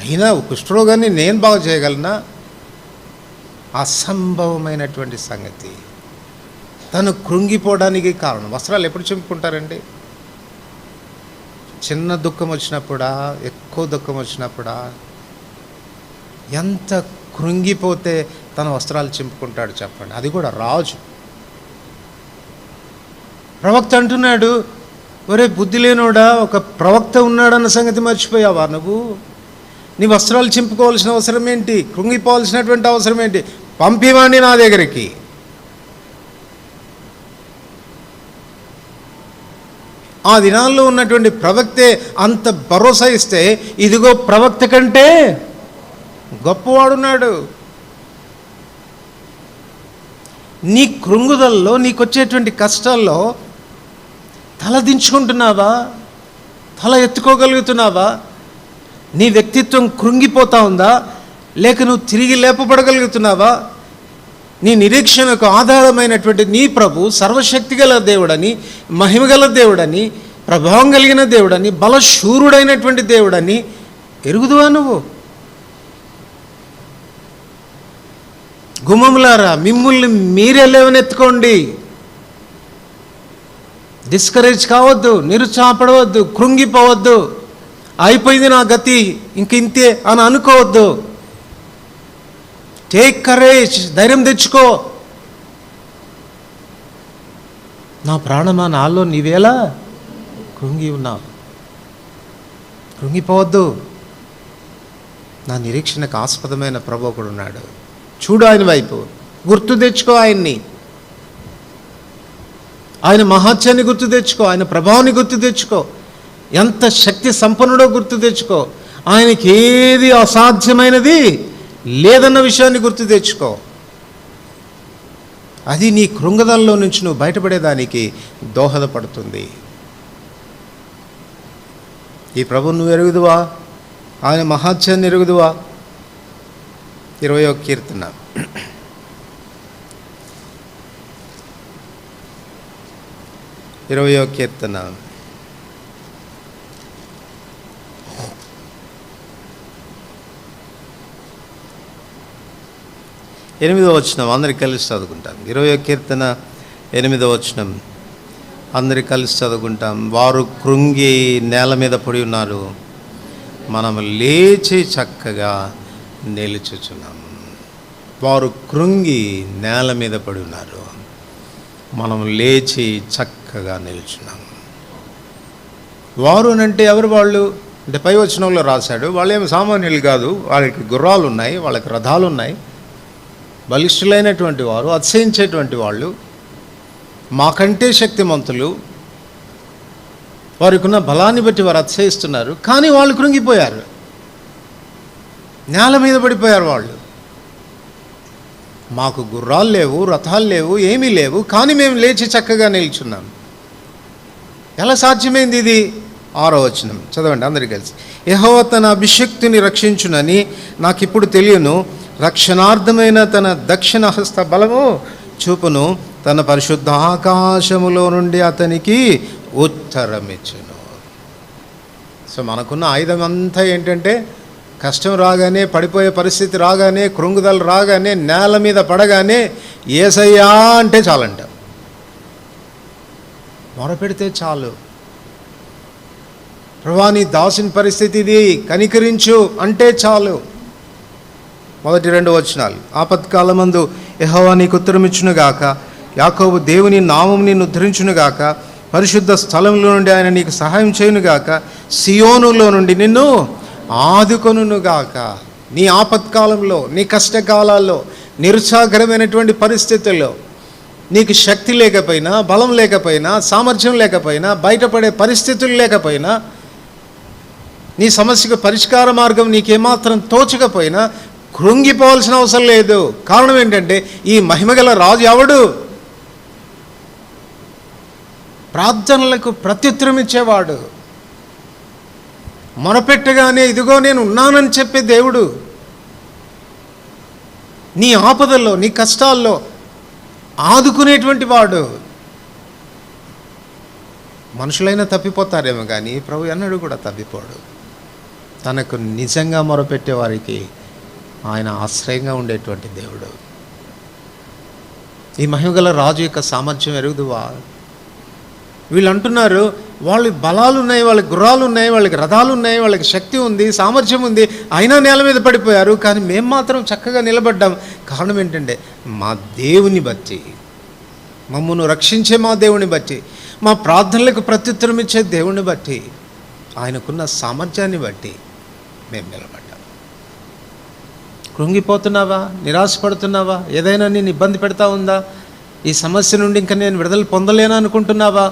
అయినా కుష్ఠరోగాన్ని నేను బాగు చేయగలనా, అసంభవమైనటువంటి సంగతి. తను కృంగిపోవడానికి కారణం. వస్త్రాలు ఎప్పుడు చింపుకుంటారండి, చిన్న దుఃఖం వచ్చినప్పుడా, ఎక్కువ దుఃఖం వచ్చినప్పుడా, ఎంత కృంగిపోతే తన వస్త్రాలు చింపుకుంటాడు చెప్పండి. అది కూడా రాజు. ప్రవక్త అంటున్నాడు, ఒరే బుద్ధి లేనోడా, ఒక ప్రవక్త ఉన్నాడన్న సంగతి మర్చిపోయావా నువ్వు? నీ వస్త్రాలు చింపుకోవాల్సిన అవసరం ఏంటి, కృంగిపోవాల్సినటువంటి అవసరం ఏంటి, పంపివాణ్ణి నా దగ్గరికి. ఆ దినాల్లో ఉన్నటువంటి ప్రవక్తే అంత భరోసా ఇస్తే, ఇదిగో ప్రవక్త కంటే గొప్పవాడున్నాడు. నీ కృంగుదల్లో, నీకొచ్చేటువంటి కష్టాల్లో తల దించుకుంటున్నావా, తల ఎత్తుకోగలుగుతున్నావా, నీ వ్యక్తిత్వం కృంగిపోతా ఉందా, లేక నువ్వు తిరిగి లేపబడగలుగుతున్నావా? నీ నిరీక్షణకు ఆధారమైనటువంటి నీ ప్రభు సర్వశక్తిగల దేవుడని, మహిమగల దేవుడని, ప్రభావం కలిగిన దేవుడని, బలశూరుడైనటువంటి దేవుడని ఎరుగుదువా నువ్వు? గుమ్మములారా, మిమ్ముల్ని మీరే లేవనెత్తుకోండి. డిస్కరేజ్ కావద్దు, నిరుత్సాహపడవద్దు, కృంగిపోవద్దు, అయిపోయింది నా గతి ఇంతే అని అనుకోవద్దు. టేక్ కరేజ్, ధైర్యం తెచ్చుకో. నా ప్రాణమా, నాలో నీవేలా కృంగి ఉన్నావు, కృంగిపోవద్దు. నా నిరీక్షణకు ఆస్పదమైన ప్రభు ఒకడు ఉన్నాడు, చూడు ఆయన వైపు, గుర్తు తెచ్చుకో ఆయన్ని, ఆయన మహాత్యాన్ని గుర్తు తెచ్చుకో, ఆయన ప్రభావాన్ని గుర్తు తెచ్చుకో. ఎంత శక్తి సంపన్నుడో గుర్తు తెచ్చుకో. ఆయనకి ఏది అసాధ్యమైనది లేదన్న విషయాన్ని గుర్తు తెచ్చుకో. అది నీ కృంగదల్లో నుంచి నువ్వు బయటపడేదానికి దోహదపడుతుంది. ఈ ప్రభువు నువ్వు ఎరుగుదువా? ఆయన మహాత్యాన్ని ఎరుగుదువా? 20వ కీర్తన 20వ కీర్తన 8వ వచనం అందరికి కలిసి చదువుకుంటాం. 20వ కీర్తన 8వ వచనం అందరికి కలిసి చదువుకుంటాం. వారు కృంగి నేల మీద పడి ఉన్నారు, మనము లేచి చక్కగా నిలుచుచున్నాం. వారు కృంగి నేల మీద పడి ఉన్నారు, మనం లేచి చక్కగా నిలుచున్నాం. వారు అంటే ఎవరు వాళ్ళు అంటే పై వచనంలో రాశాడు. వాళ్ళేమి సామాన్యులు కాదు. వాళ్ళకి గుర్రాలు ఉన్నాయి, వాళ్ళకి రథాలు ఉన్నాయి, బలిష్ఠులైనటువంటి వారు, అతిశయించేటువంటి వాళ్ళు, మాకంటే శక్తిమంతులు. వారికి ఉన్న బలాన్ని బట్టి వారు అతిశయిస్తున్నారు. కానీ వాళ్ళు కృంగిపోయారు, నేల మీద పడిపోయారు. వాళ్ళు మాకు గుర్రాలు లేవు, రథాలు లేవు, ఏమీ లేవు, కానీ మేము లేచి చక్కగా నిల్చున్నాం. ఎలా సాధ్యమైంది ఇది? 6వ వచనం చదవండి అందరికీ కలిసి. యెహోవా తన అభిషిక్తుని రక్షించునని నాకిప్పుడు తెలియను, రక్షణార్థమైన తన దక్షిణ హస్త బలము చూపును, తన పరిశుద్ధ ఆకాశములో నుండి అతనికి ఉత్తరమిచ్చును. సో మనకున్న ఆయుధం అంతా ఏంటంటే, కష్టం రాగానే, పడిపోయే పరిస్థితి రాగానే, కృంగుదల రాగానే, నేల మీద పడగానే యేసయ్యా అంటే చాలంట. మొరపెడితే చాలు. ప్రభువా నీ దాసుని పరిస్థితి ఇది, కనికరించు అంటే చాలు. మొదటి 2 వచనాలు. ఆపత్కాలమందు యెహోవా నీకు ఉత్తరమిచ్చునుగాక, యాకోబు దేవుని నామం నిన్ను ఉద్ధరించునుగాక, పరిశుద్ధ స్థలంలో నుండి ఆయన నీకు సహాయం చేయునుగాక, సియోనులో నుండి నిన్ను ఆదుకొనుగాక. నీ ఆపత్కాలంలో, నీ కష్టకాలాల్లో, నిరుత్సాహకరమైనటువంటి పరిస్థితుల్లో, నీకు శక్తి లేకపోయినా, బలం లేకపోయినా, సామర్థ్యం లేకపోయినా, బయటపడే పరిస్థితులు లేకపోయినా, నీ సమస్యకు పరిష్కార మార్గం నీకేమాత్రం తోచకపోయినా కృంగిపోవాల్సిన అవసరం లేదు. కారణం ఏంటంటే, ఈ మహిమగల రాజు ఎవడు? ప్రార్థనలకు ప్రత్యుత్తరం ఇచ్చేవాడు. మొరపెట్టగానే ఇదిగో నేను ఉన్నానని చెప్పే దేవుడు. నీ ఆపదల్లో, నీ కష్టాల్లో ఆదుకునేటువంటి వాడు. మనుషులైనా తప్పిపోతారేమో కానీ ప్రభు ఎన్నడూ కూడా తప్పిపోడు. తనకు నిజంగా మొరపెట్టే వారికి ఆయన ఆశ్రయంగా ఉండేటువంటి దేవుడు. ఈ మహిమగల రాజు యొక్క సామర్థ్యం ఎరుగుదువా? వీళ్ళు అంటున్నారు, వాళ్ళకి బలాలు ఉన్నాయి, వాళ్ళకి గుర్రాలు ఉన్నాయి, వాళ్ళకి రథాలు ఉన్నాయి, వాళ్ళకి శక్తి ఉంది, సామర్థ్యం ఉంది, అయినా నేల మీద పడిపోయారు. కానీ మేము మాత్రం చక్కగా నిలబడ్డాం. కారణం ఏంటంటే, మా దేవుని బట్టి, మమ్మల్ని రక్షించే మా దేవుని బట్టి, మా ప్రార్థనలకు ప్రత్యుత్తరం ఇచ్చే దేవుని బట్టి, ఆయనకున్న సామర్థ్యాన్ని బట్టి మేము నిలబడ్డాం. కృంగిపోతున్నావా? నిరాశపడుతున్నావా? ఏదైనా నేను ఇబ్బంది పెడతా ఉందా? ఈ సమస్య నుండి ఇంకా నేను విడుదల పొందలేను అనుకుంటున్నావా?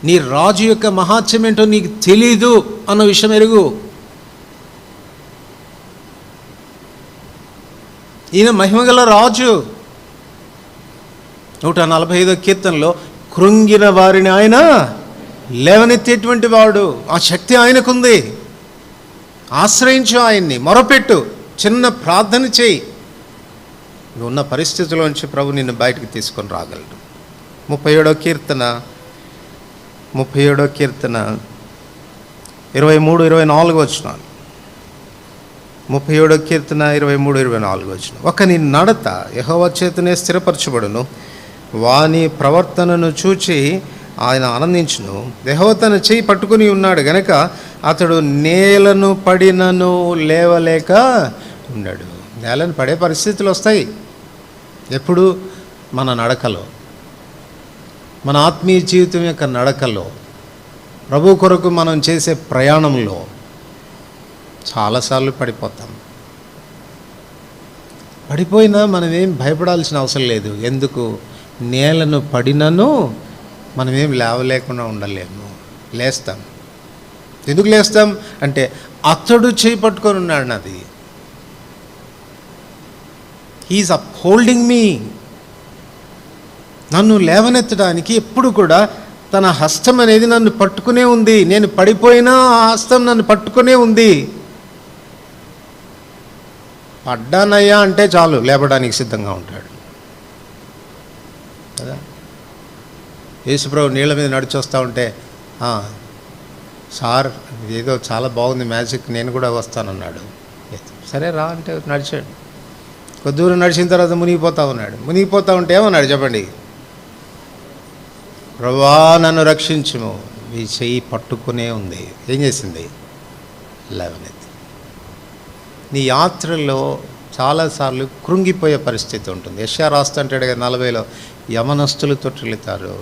నీ రాజు యొక్క మహాత్మ్యం ఏంటో నీకు తెలీదు అన్న విషయం ఎరుగు. ఈయన మహిమగల రాజు. 145వ కీర్తనలో కృంగిన వారిని ఆయన లేవనెత్తేటువంటి వాడు. ఆ శక్తి ఆయనకుంది. ఆశ్రయించు ఆయన్ని, మొరపెట్టు, చిన్న ప్రార్థన చేయి. నువ్వు ఉన్న పరిస్థితుల్లోంచి ప్రభు నిన్ను బయటకు తీసుకొని రాగలడు. 37వ కీర్తన 23-24 వచనాలు. 37వ కీర్తన 23-24 వచనం. ఒకని నడత యెహోవా చేతనే స్థిరపరచబడును, వాని ప్రవర్తనను చూచి ఆయన ఆనందించును. యెహోవా తన చేయి పట్టుకుని ఉన్నాడు గనక అతడు నేలను పడినను లేవలేక ఉన్నాడు. నేలను పడే పరిస్థితులు వస్తాయి. ఎప్పుడు? మన నడకలో, మన ఆత్మీయ జీవితం యొక్క నడకలో, ప్రభు కొరకు మనం చేసే ప్రయాణంలో చాలాసార్లు పడిపోతాం. పడిపోయినా మనమేం భయపడాల్సిన అవసరం లేదు. ఎందుకు? నేలను పడినను మనమేం లేవలేకుండా ఉండలేము, లేస్తాం. ఎందుకు లేస్తాం అంటే అతడు చేయి పట్టుకొని ఉన్నాడు నాది. హీఈస్ అప్హోల్డింగ్ మీ. నన్ను లేవనెత్తడానికి ఎప్పుడు కూడా తన హస్తం అనేది నన్ను పట్టుకునే ఉంది. నేను పడిపోయినా ఆ హస్తం నన్ను పట్టుకునే ఉంది. పడ్డానయ్యా అంటే చాలు, లేపడానికి సిద్ధంగా ఉంటాడు కదా. యేసుప్రభు నీళ్ళ మీద నడిచొస్తూ ఉంటే, సార్ ఏదో చాలా బాగుంది మ్యాజిక్, నేను కూడా వస్తానన్నాడు. సరే రా అంటే నడిచాడు. కొద్ది దూరం నడిచిన తర్వాత మునిగిపోతూ ఉన్నాడు. మునిగిపోతూ ఉంటే ఏమన్నాడు చెప్పండి? ప్రభువా నన్ను రక్షించుము. ఈ చెయ్యి పట్టుకునే ఉంది. ఏం చేసింది? లేవనెత్తి. నీ యాత్రలో చాలాసార్లు కృంగిపోయే పరిస్థితి ఉంటుంది. యెషయా రాస్తుంటాడు కదా 40లో, యవనస్తులు తొట్టిల్లుతారు,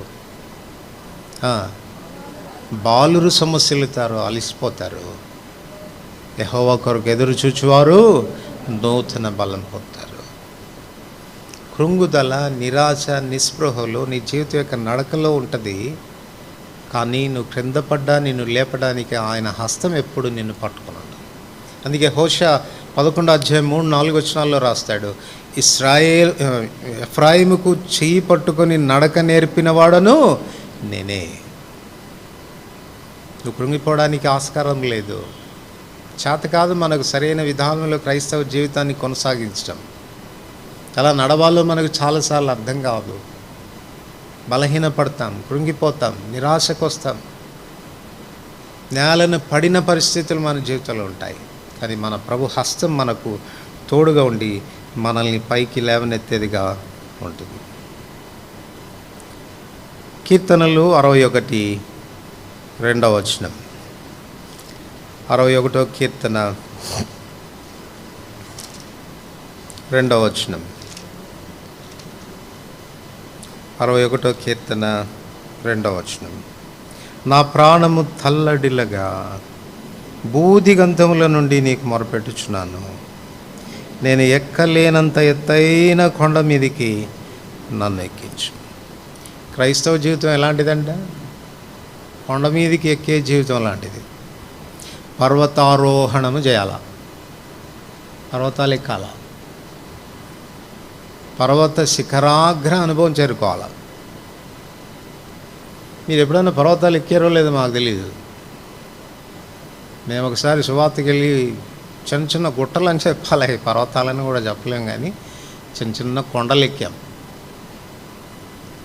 బాలురు సమస్యలుతారు, అలిసిపోతారు. యెహోవా కొరకు ఎదురు చూచువారు నూతన బలం పొందుతారు. కృంగుదల, నిరాశ, నిస్పృహలు నీ జీవితం యొక్క నడకలో ఉంటుంది. కానీ నువ్వు క్రింద పడ్డా నిన్ను లేపడానికి ఆయన హస్తం ఎప్పుడు నిన్ను పట్టుకున్నాడు. అందుకే హోషేయ 11:3-4 రాస్తాడు, ఎఫ్రాయిముకు చెయ్యి పట్టుకొని నడక నేర్పిన వాడను నేనే. నువ్వు కృంగిపోవడానికి ఆస్కారం లేదు. చేత కాదు మనకు సరైన విధానంలో క్రైస్తవ జీవితాన్ని కొనసాగించడం. అలా నడవాలో మనకు చాలాసార్లు అర్థం కాదు. బలహీనపడతాం, కృంగిపోతాం, నిరాశకు వస్తాం, నేలను పడిన పరిస్థితులు మన జీవితంలో ఉంటాయి. కానీ మన ప్రభు హస్తం మనకు తోడుగా ఉండి మనల్ని పైకి లేవనెత్తేదిగా ఉంటుంది. కీర్తనలు 61:2. 61వ కీర్తన 2. 61వ కీర్తన 2. నా ప్రాణము తల్లడిల్లగా బూదిగంతముల నుండి నీకు మొరపెట్టుచున్నాను. నేను ఎక్కలేనంత ఎత్తైన కొండ మీదికి నన్ను ఎక్కించు. క్రైస్తవ జీవితం ఎలాంటిదంట? కొండ మీదికి ఎక్కే జీవితం లాంటిది. పర్వతారోహణము చేయాల, పర్వతాలు ఎక్కాల, పర్వత శిఖరాగ్ర అనుభవం చేరుకోవాలి. మీరు ఎప్పుడైనా పర్వతాలు ఎక్కారో లేదో మాకు తెలియదు. మేము ఒకసారి సువార్తకి వెళ్ళి చిన్న చిన్న గుట్టలు అని చెప్పాలి, పర్వతాలని కూడా చెప్పలేం, కానీ చిన్న చిన్న కొండలు ఎక్కాం.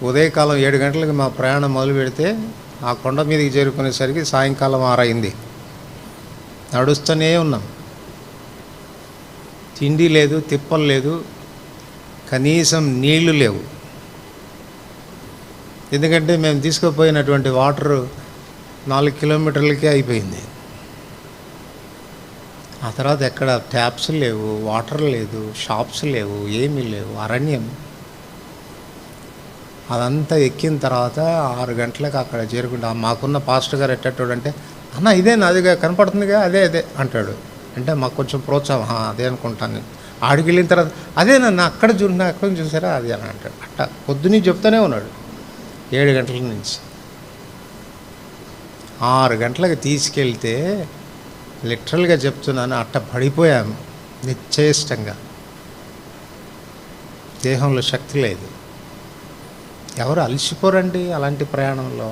ఉదయకాలం 7 గంటలకు మా ప్రయాణం మొదలు పెడితే ఆ కొండ మీదకి చేరుకునేసరికి సాయంకాలం 6 అయింది. నడుస్తూనే ఉన్నాం. తిండి లేదు, తిప్పలు లేదు, కనీసం నీళ్లు లేవు. ఎందుకంటే మేము తీసుకుపోయినటువంటి వాటరు 4 కిలోమీటర్లకే అయిపోయింది. ఆ తర్వాత ఎక్కడ ట్యాప్స్ లేవు, వాటర్ లేదు, షాప్స్ లేవు, ఏమీ లేవు, అరణ్యం. అదంతా ఎక్కిన తర్వాత 6 గంటలకు అక్కడ చేరుకుంటా. మాకున్న పాస్టర్ గారు ఎట్టేటోడంటే, అన్న ఇదే నాదిగా కనపడుతుందిగా, అదే అదే అంటాడు. అంటే మాకు కొంచెం ప్రోత్సాహం, అదే అనుకుంటాను. ఆడికి వెళ్ళిన తర్వాత అదే నన్ను అక్కడ అక్కడ చూసారా అది అని అంటాడు. అట్ట పొద్దున్నీ చెప్తూనే ఉన్నాడు 7 గంటల నుంచి. 6 గంటలకు తీసుకెళ్తే లిటరల్గా చెప్తున్నాను, అట్ట పడిపోయాము నిశ్చేష్టంగా. దేహంలో శక్తి లేదు. ఎవరు అలసిపోరండి అలాంటి ప్రయాణంలో.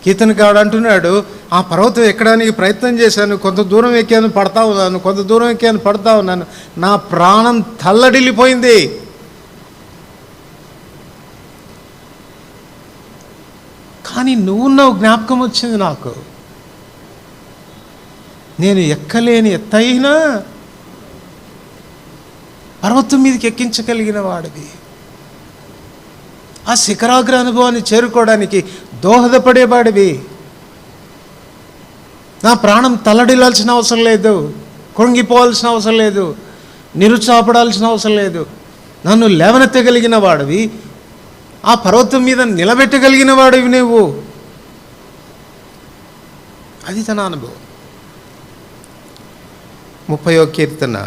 కీర్తనకారుడు అంటున్నాడు, ఆ పర్వతం ఎక్కడానికి ప్రయత్నం చేశాను, కొంత దూరం ఎక్కాను పడతా ఉన్నాను, కొంత దూరం ఎక్కాను పడతా ఉన్నాను, నా ప్రాణం తల్లడిల్లిపోయింది. కానీ నువ్వు జ్ఞాపకం వచ్చింది నాకు. నేను ఎక్కలేని ఎత్తైన పర్వతం మీదకి ఎక్కించగలిగిన వాడివి. ఆ శిఖరాగ్ర అనుభవాన్ని చేరుకోవడానికి దోహదపడేవాడివి. నా ప్రాణం తల్లడిల్లాల్సిన అవసరం లేదు, కృంగిపోవాల్సిన అవసరం లేదు, నిరుత్సాహపడాల్సిన అవసరం లేదు. నన్ను లేవనెత్తగలిగిన వాడివి, ఆ పర్వతం మీద నిలబెట్టగలిగిన వాడివి నువ్వు. అది తన అనుభవం. 30వ కీర్తన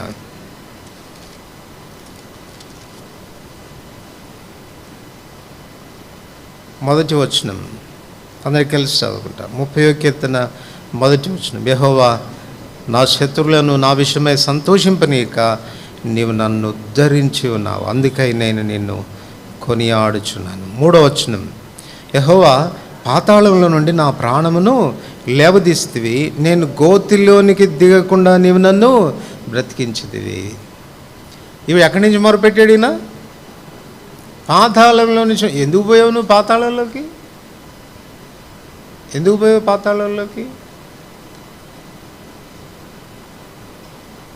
1వ వచనం. అందరికి కలిసి చదువుకుంటాం. 30వ కీర్తన మొదటి వచనం. యెహోవా నా శత్రువులను నా విషయమై సంతోషింపనీయక నీవు నన్ను ఉద్ధరించి ఉన్నావు, అందుకై నేను నిన్ను కొనియాడుచున్నాను. 3వ వచనం. యెహోవా పాతాళంలో నుండి నా ప్రాణమును లేవదీస్తివి, నేను గోతిలోనికి దిగకుండా నీవు నన్ను బ్రతికించితివి. ఇవి ఎక్కడి నుంచి మొరపెట్టాడు ఈయన? పాతాళంలో నుంచి. ఎందుకు పోయావు నువ్వు పాతాళంలోకి? ఎందుకు పోయావు పాతాళంలోకి?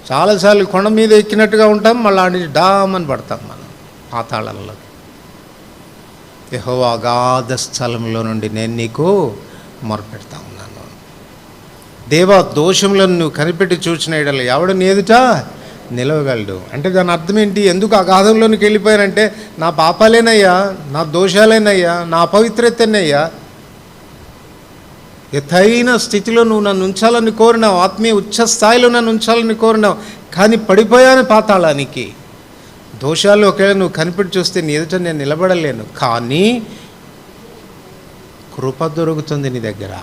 చాలాసార్లు కొండ మీద ఎక్కినట్టుగా ఉంటాం, మళ్ళీ ఆడి డామని పడతాం మనం పాతాళంలోకి. యెహోవా అగాధ స్థలంలో నుండి నేను నీకు మొరపెడతా ఉన్నాను. దేవా దోషములను నువ్వు కనిపెట్టి చూచిన ఎడల ఎవడు నీ ఎదుట నిలవగలడు. అంటే దాని అర్థం ఏంటి? ఎందుకు అగాధంలోనికి వెళ్ళిపోయానంటే నా పాపాలేనయ్యా, నా దోషాలేనయ్యా, నా అపవిత్రతనయ్యా. ఎత్తైన స్థితిలో నువ్వు నన్ను ఉంచాలని కోరినావు, ఆత్మీయ ఉచ్చ స్థాయిలో నన్ను ఉంచాలని కోరినావు, కానీ పడిపోయాను పాతాళానికి. దోషాలు ఒకవేళ నువ్వు కనిపెట్టి చూస్తే నీ ఎదుట నేను నిలబడలేను, కానీ కృప దొరుకుతుంది నీ దగ్గర,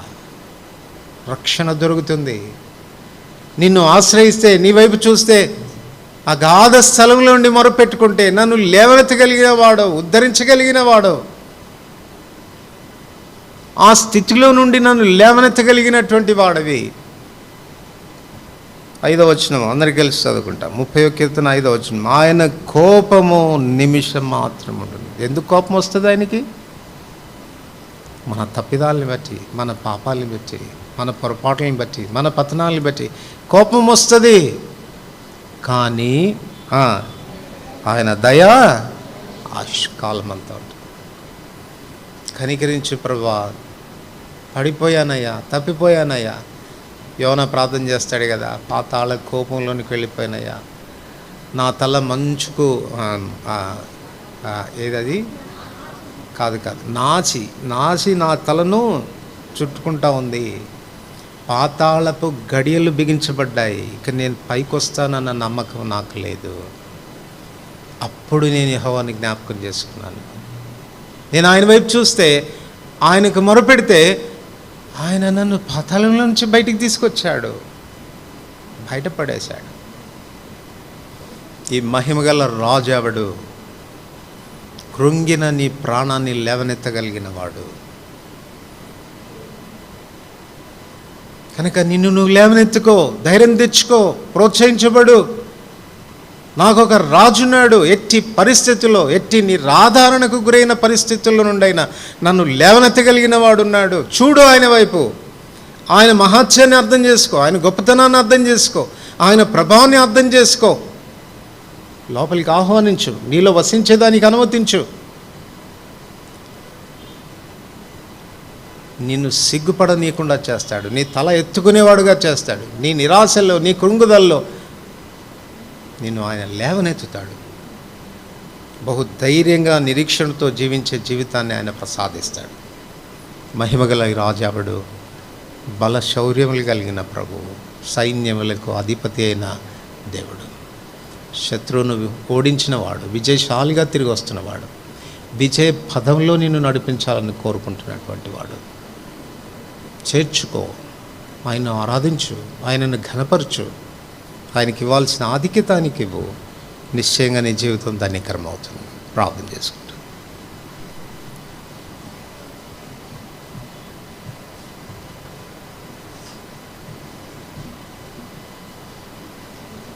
రక్షణ దొరుకుతుంది. నిన్ను ఆశ్రయిస్తే, నీ వైపు చూస్తే, అగాధ స్థలంలో ఉండి మొరపెట్టుకుంటే నన్ను లేవనెత్తగలిగిన వాడు, ఉద్ధరించగలిగిన వాడు, ఆ స్థితిలో నుండి నన్ను లేవనెత్తగలిగినటువంటి వాడవి. 5వ వచనం అందరికి కలిసి చదువుకుంటాం. 30వ కీర్తన 5వ వచనం. ఆయన కోపము నిమిషం మాత్రం ఉంటుంది. ఎందుకు కోపం వస్తుంది ఆయనకి? మన తప్పిదాలని బట్టి, మన పాపాలని బట్టి, మన పొరపాట్లని బట్టి, మన పతనాలని బట్టి కోపం వస్తుంది. కానీ ఆయన దయ ఆయుష్కాలమంతా ఉంటుంది. కనికరించు ప్రభువా, పడిపోయానయ్యా, తప్పిపోయానయ్యా. యోనా ప్రార్థన చేస్తాడు కదా, పాతాళ కోపంలోనికి వెళ్ళిపోయినయ్యా, నా తల మంచుకు ఏదది కాదు నాచి నా తలను చుట్టుకుంటా ఉంది, పాతాళపు గడియలు బిగించబడ్డాయి, ఇక నేను పైకి వస్తానన్న నమ్మకం నాకు లేదు. అప్పుడు నేను యెహోవాని జ్ఞాపకం చేసుకున్నాను. నేను ఆయన వైపు చూస్తే, ఆయనకు మొరపెడితే ఆయన నన్ను పాతాళంలో నుంచి బయటికి తీసుకొచ్చాడు, బయటపడేశాడు. ఈ మహిమగల రాజు ఎవడు? కృంగిన నీ ప్రాణాన్ని లేవనెత్తగలిగిన వాడు. కనుక నిన్ను నువ్వు లేవనెత్తుకో, ధైర్యం తెచ్చుకో, ప్రోత్సహించబడు. నాకొక రాజున్నాడు, ఎట్టి పరిస్థితుల్లో, ఎట్టి నిరాధారణకు గురైన పరిస్థితుల్లో నుండైనా నన్ను లేవనెత్తగలిగిన వాడున్నాడు. చూడు ఆయన వైపు, ఆయన మహాత్యాన్ని అర్థం చేసుకో, ఆయన గొప్పతనాన్ని అర్థం చేసుకో, ఆయన ప్రభావాన్ని అర్థం చేసుకో. లోపలికి ఆహ్వానించు, నీలో వసించేదానికి అనుమతించు. నిన్ను సిగ్గుపడనీయకుండా చేస్తాడు, నీ తల ఎత్తుకునేవాడుగా చేస్తాడు. నీ నిరాశల్లో, నీ కృంగుదల్లో నిన్ను ఆయన లేవనెత్తుతాడు. బహు ధైర్యంగా, నిరీక్షణతో జీవించే జీవితాన్ని ఆయన ప్రసాదిస్తాడు. మహిమగల రాజావుడు, బల శౌర్యములు కలిగిన ప్రభువు, సైన్యములకు అధిపతి అయిన దేవుడు, శత్రువును ఓడించినవాడు, విజయశాలిగా తిరిగి వస్తున్నవాడు, విజయ పదంలో నిన్ను నడిపించాలని కోరుకుంటున్నటువంటి వాడు. చేర్చుకో, ఆయన్ను ఆరాధించు, ఆయనను ఘనపరచు, ఆయనకి ఇవ్వాల్సిన ఆధిక్యత ఆయనకి ఇవ్వు. నిశ్చయంగా నీ జీవితం ధన్యకరం అవుతుంది. ప్రార్థన చేసుకో.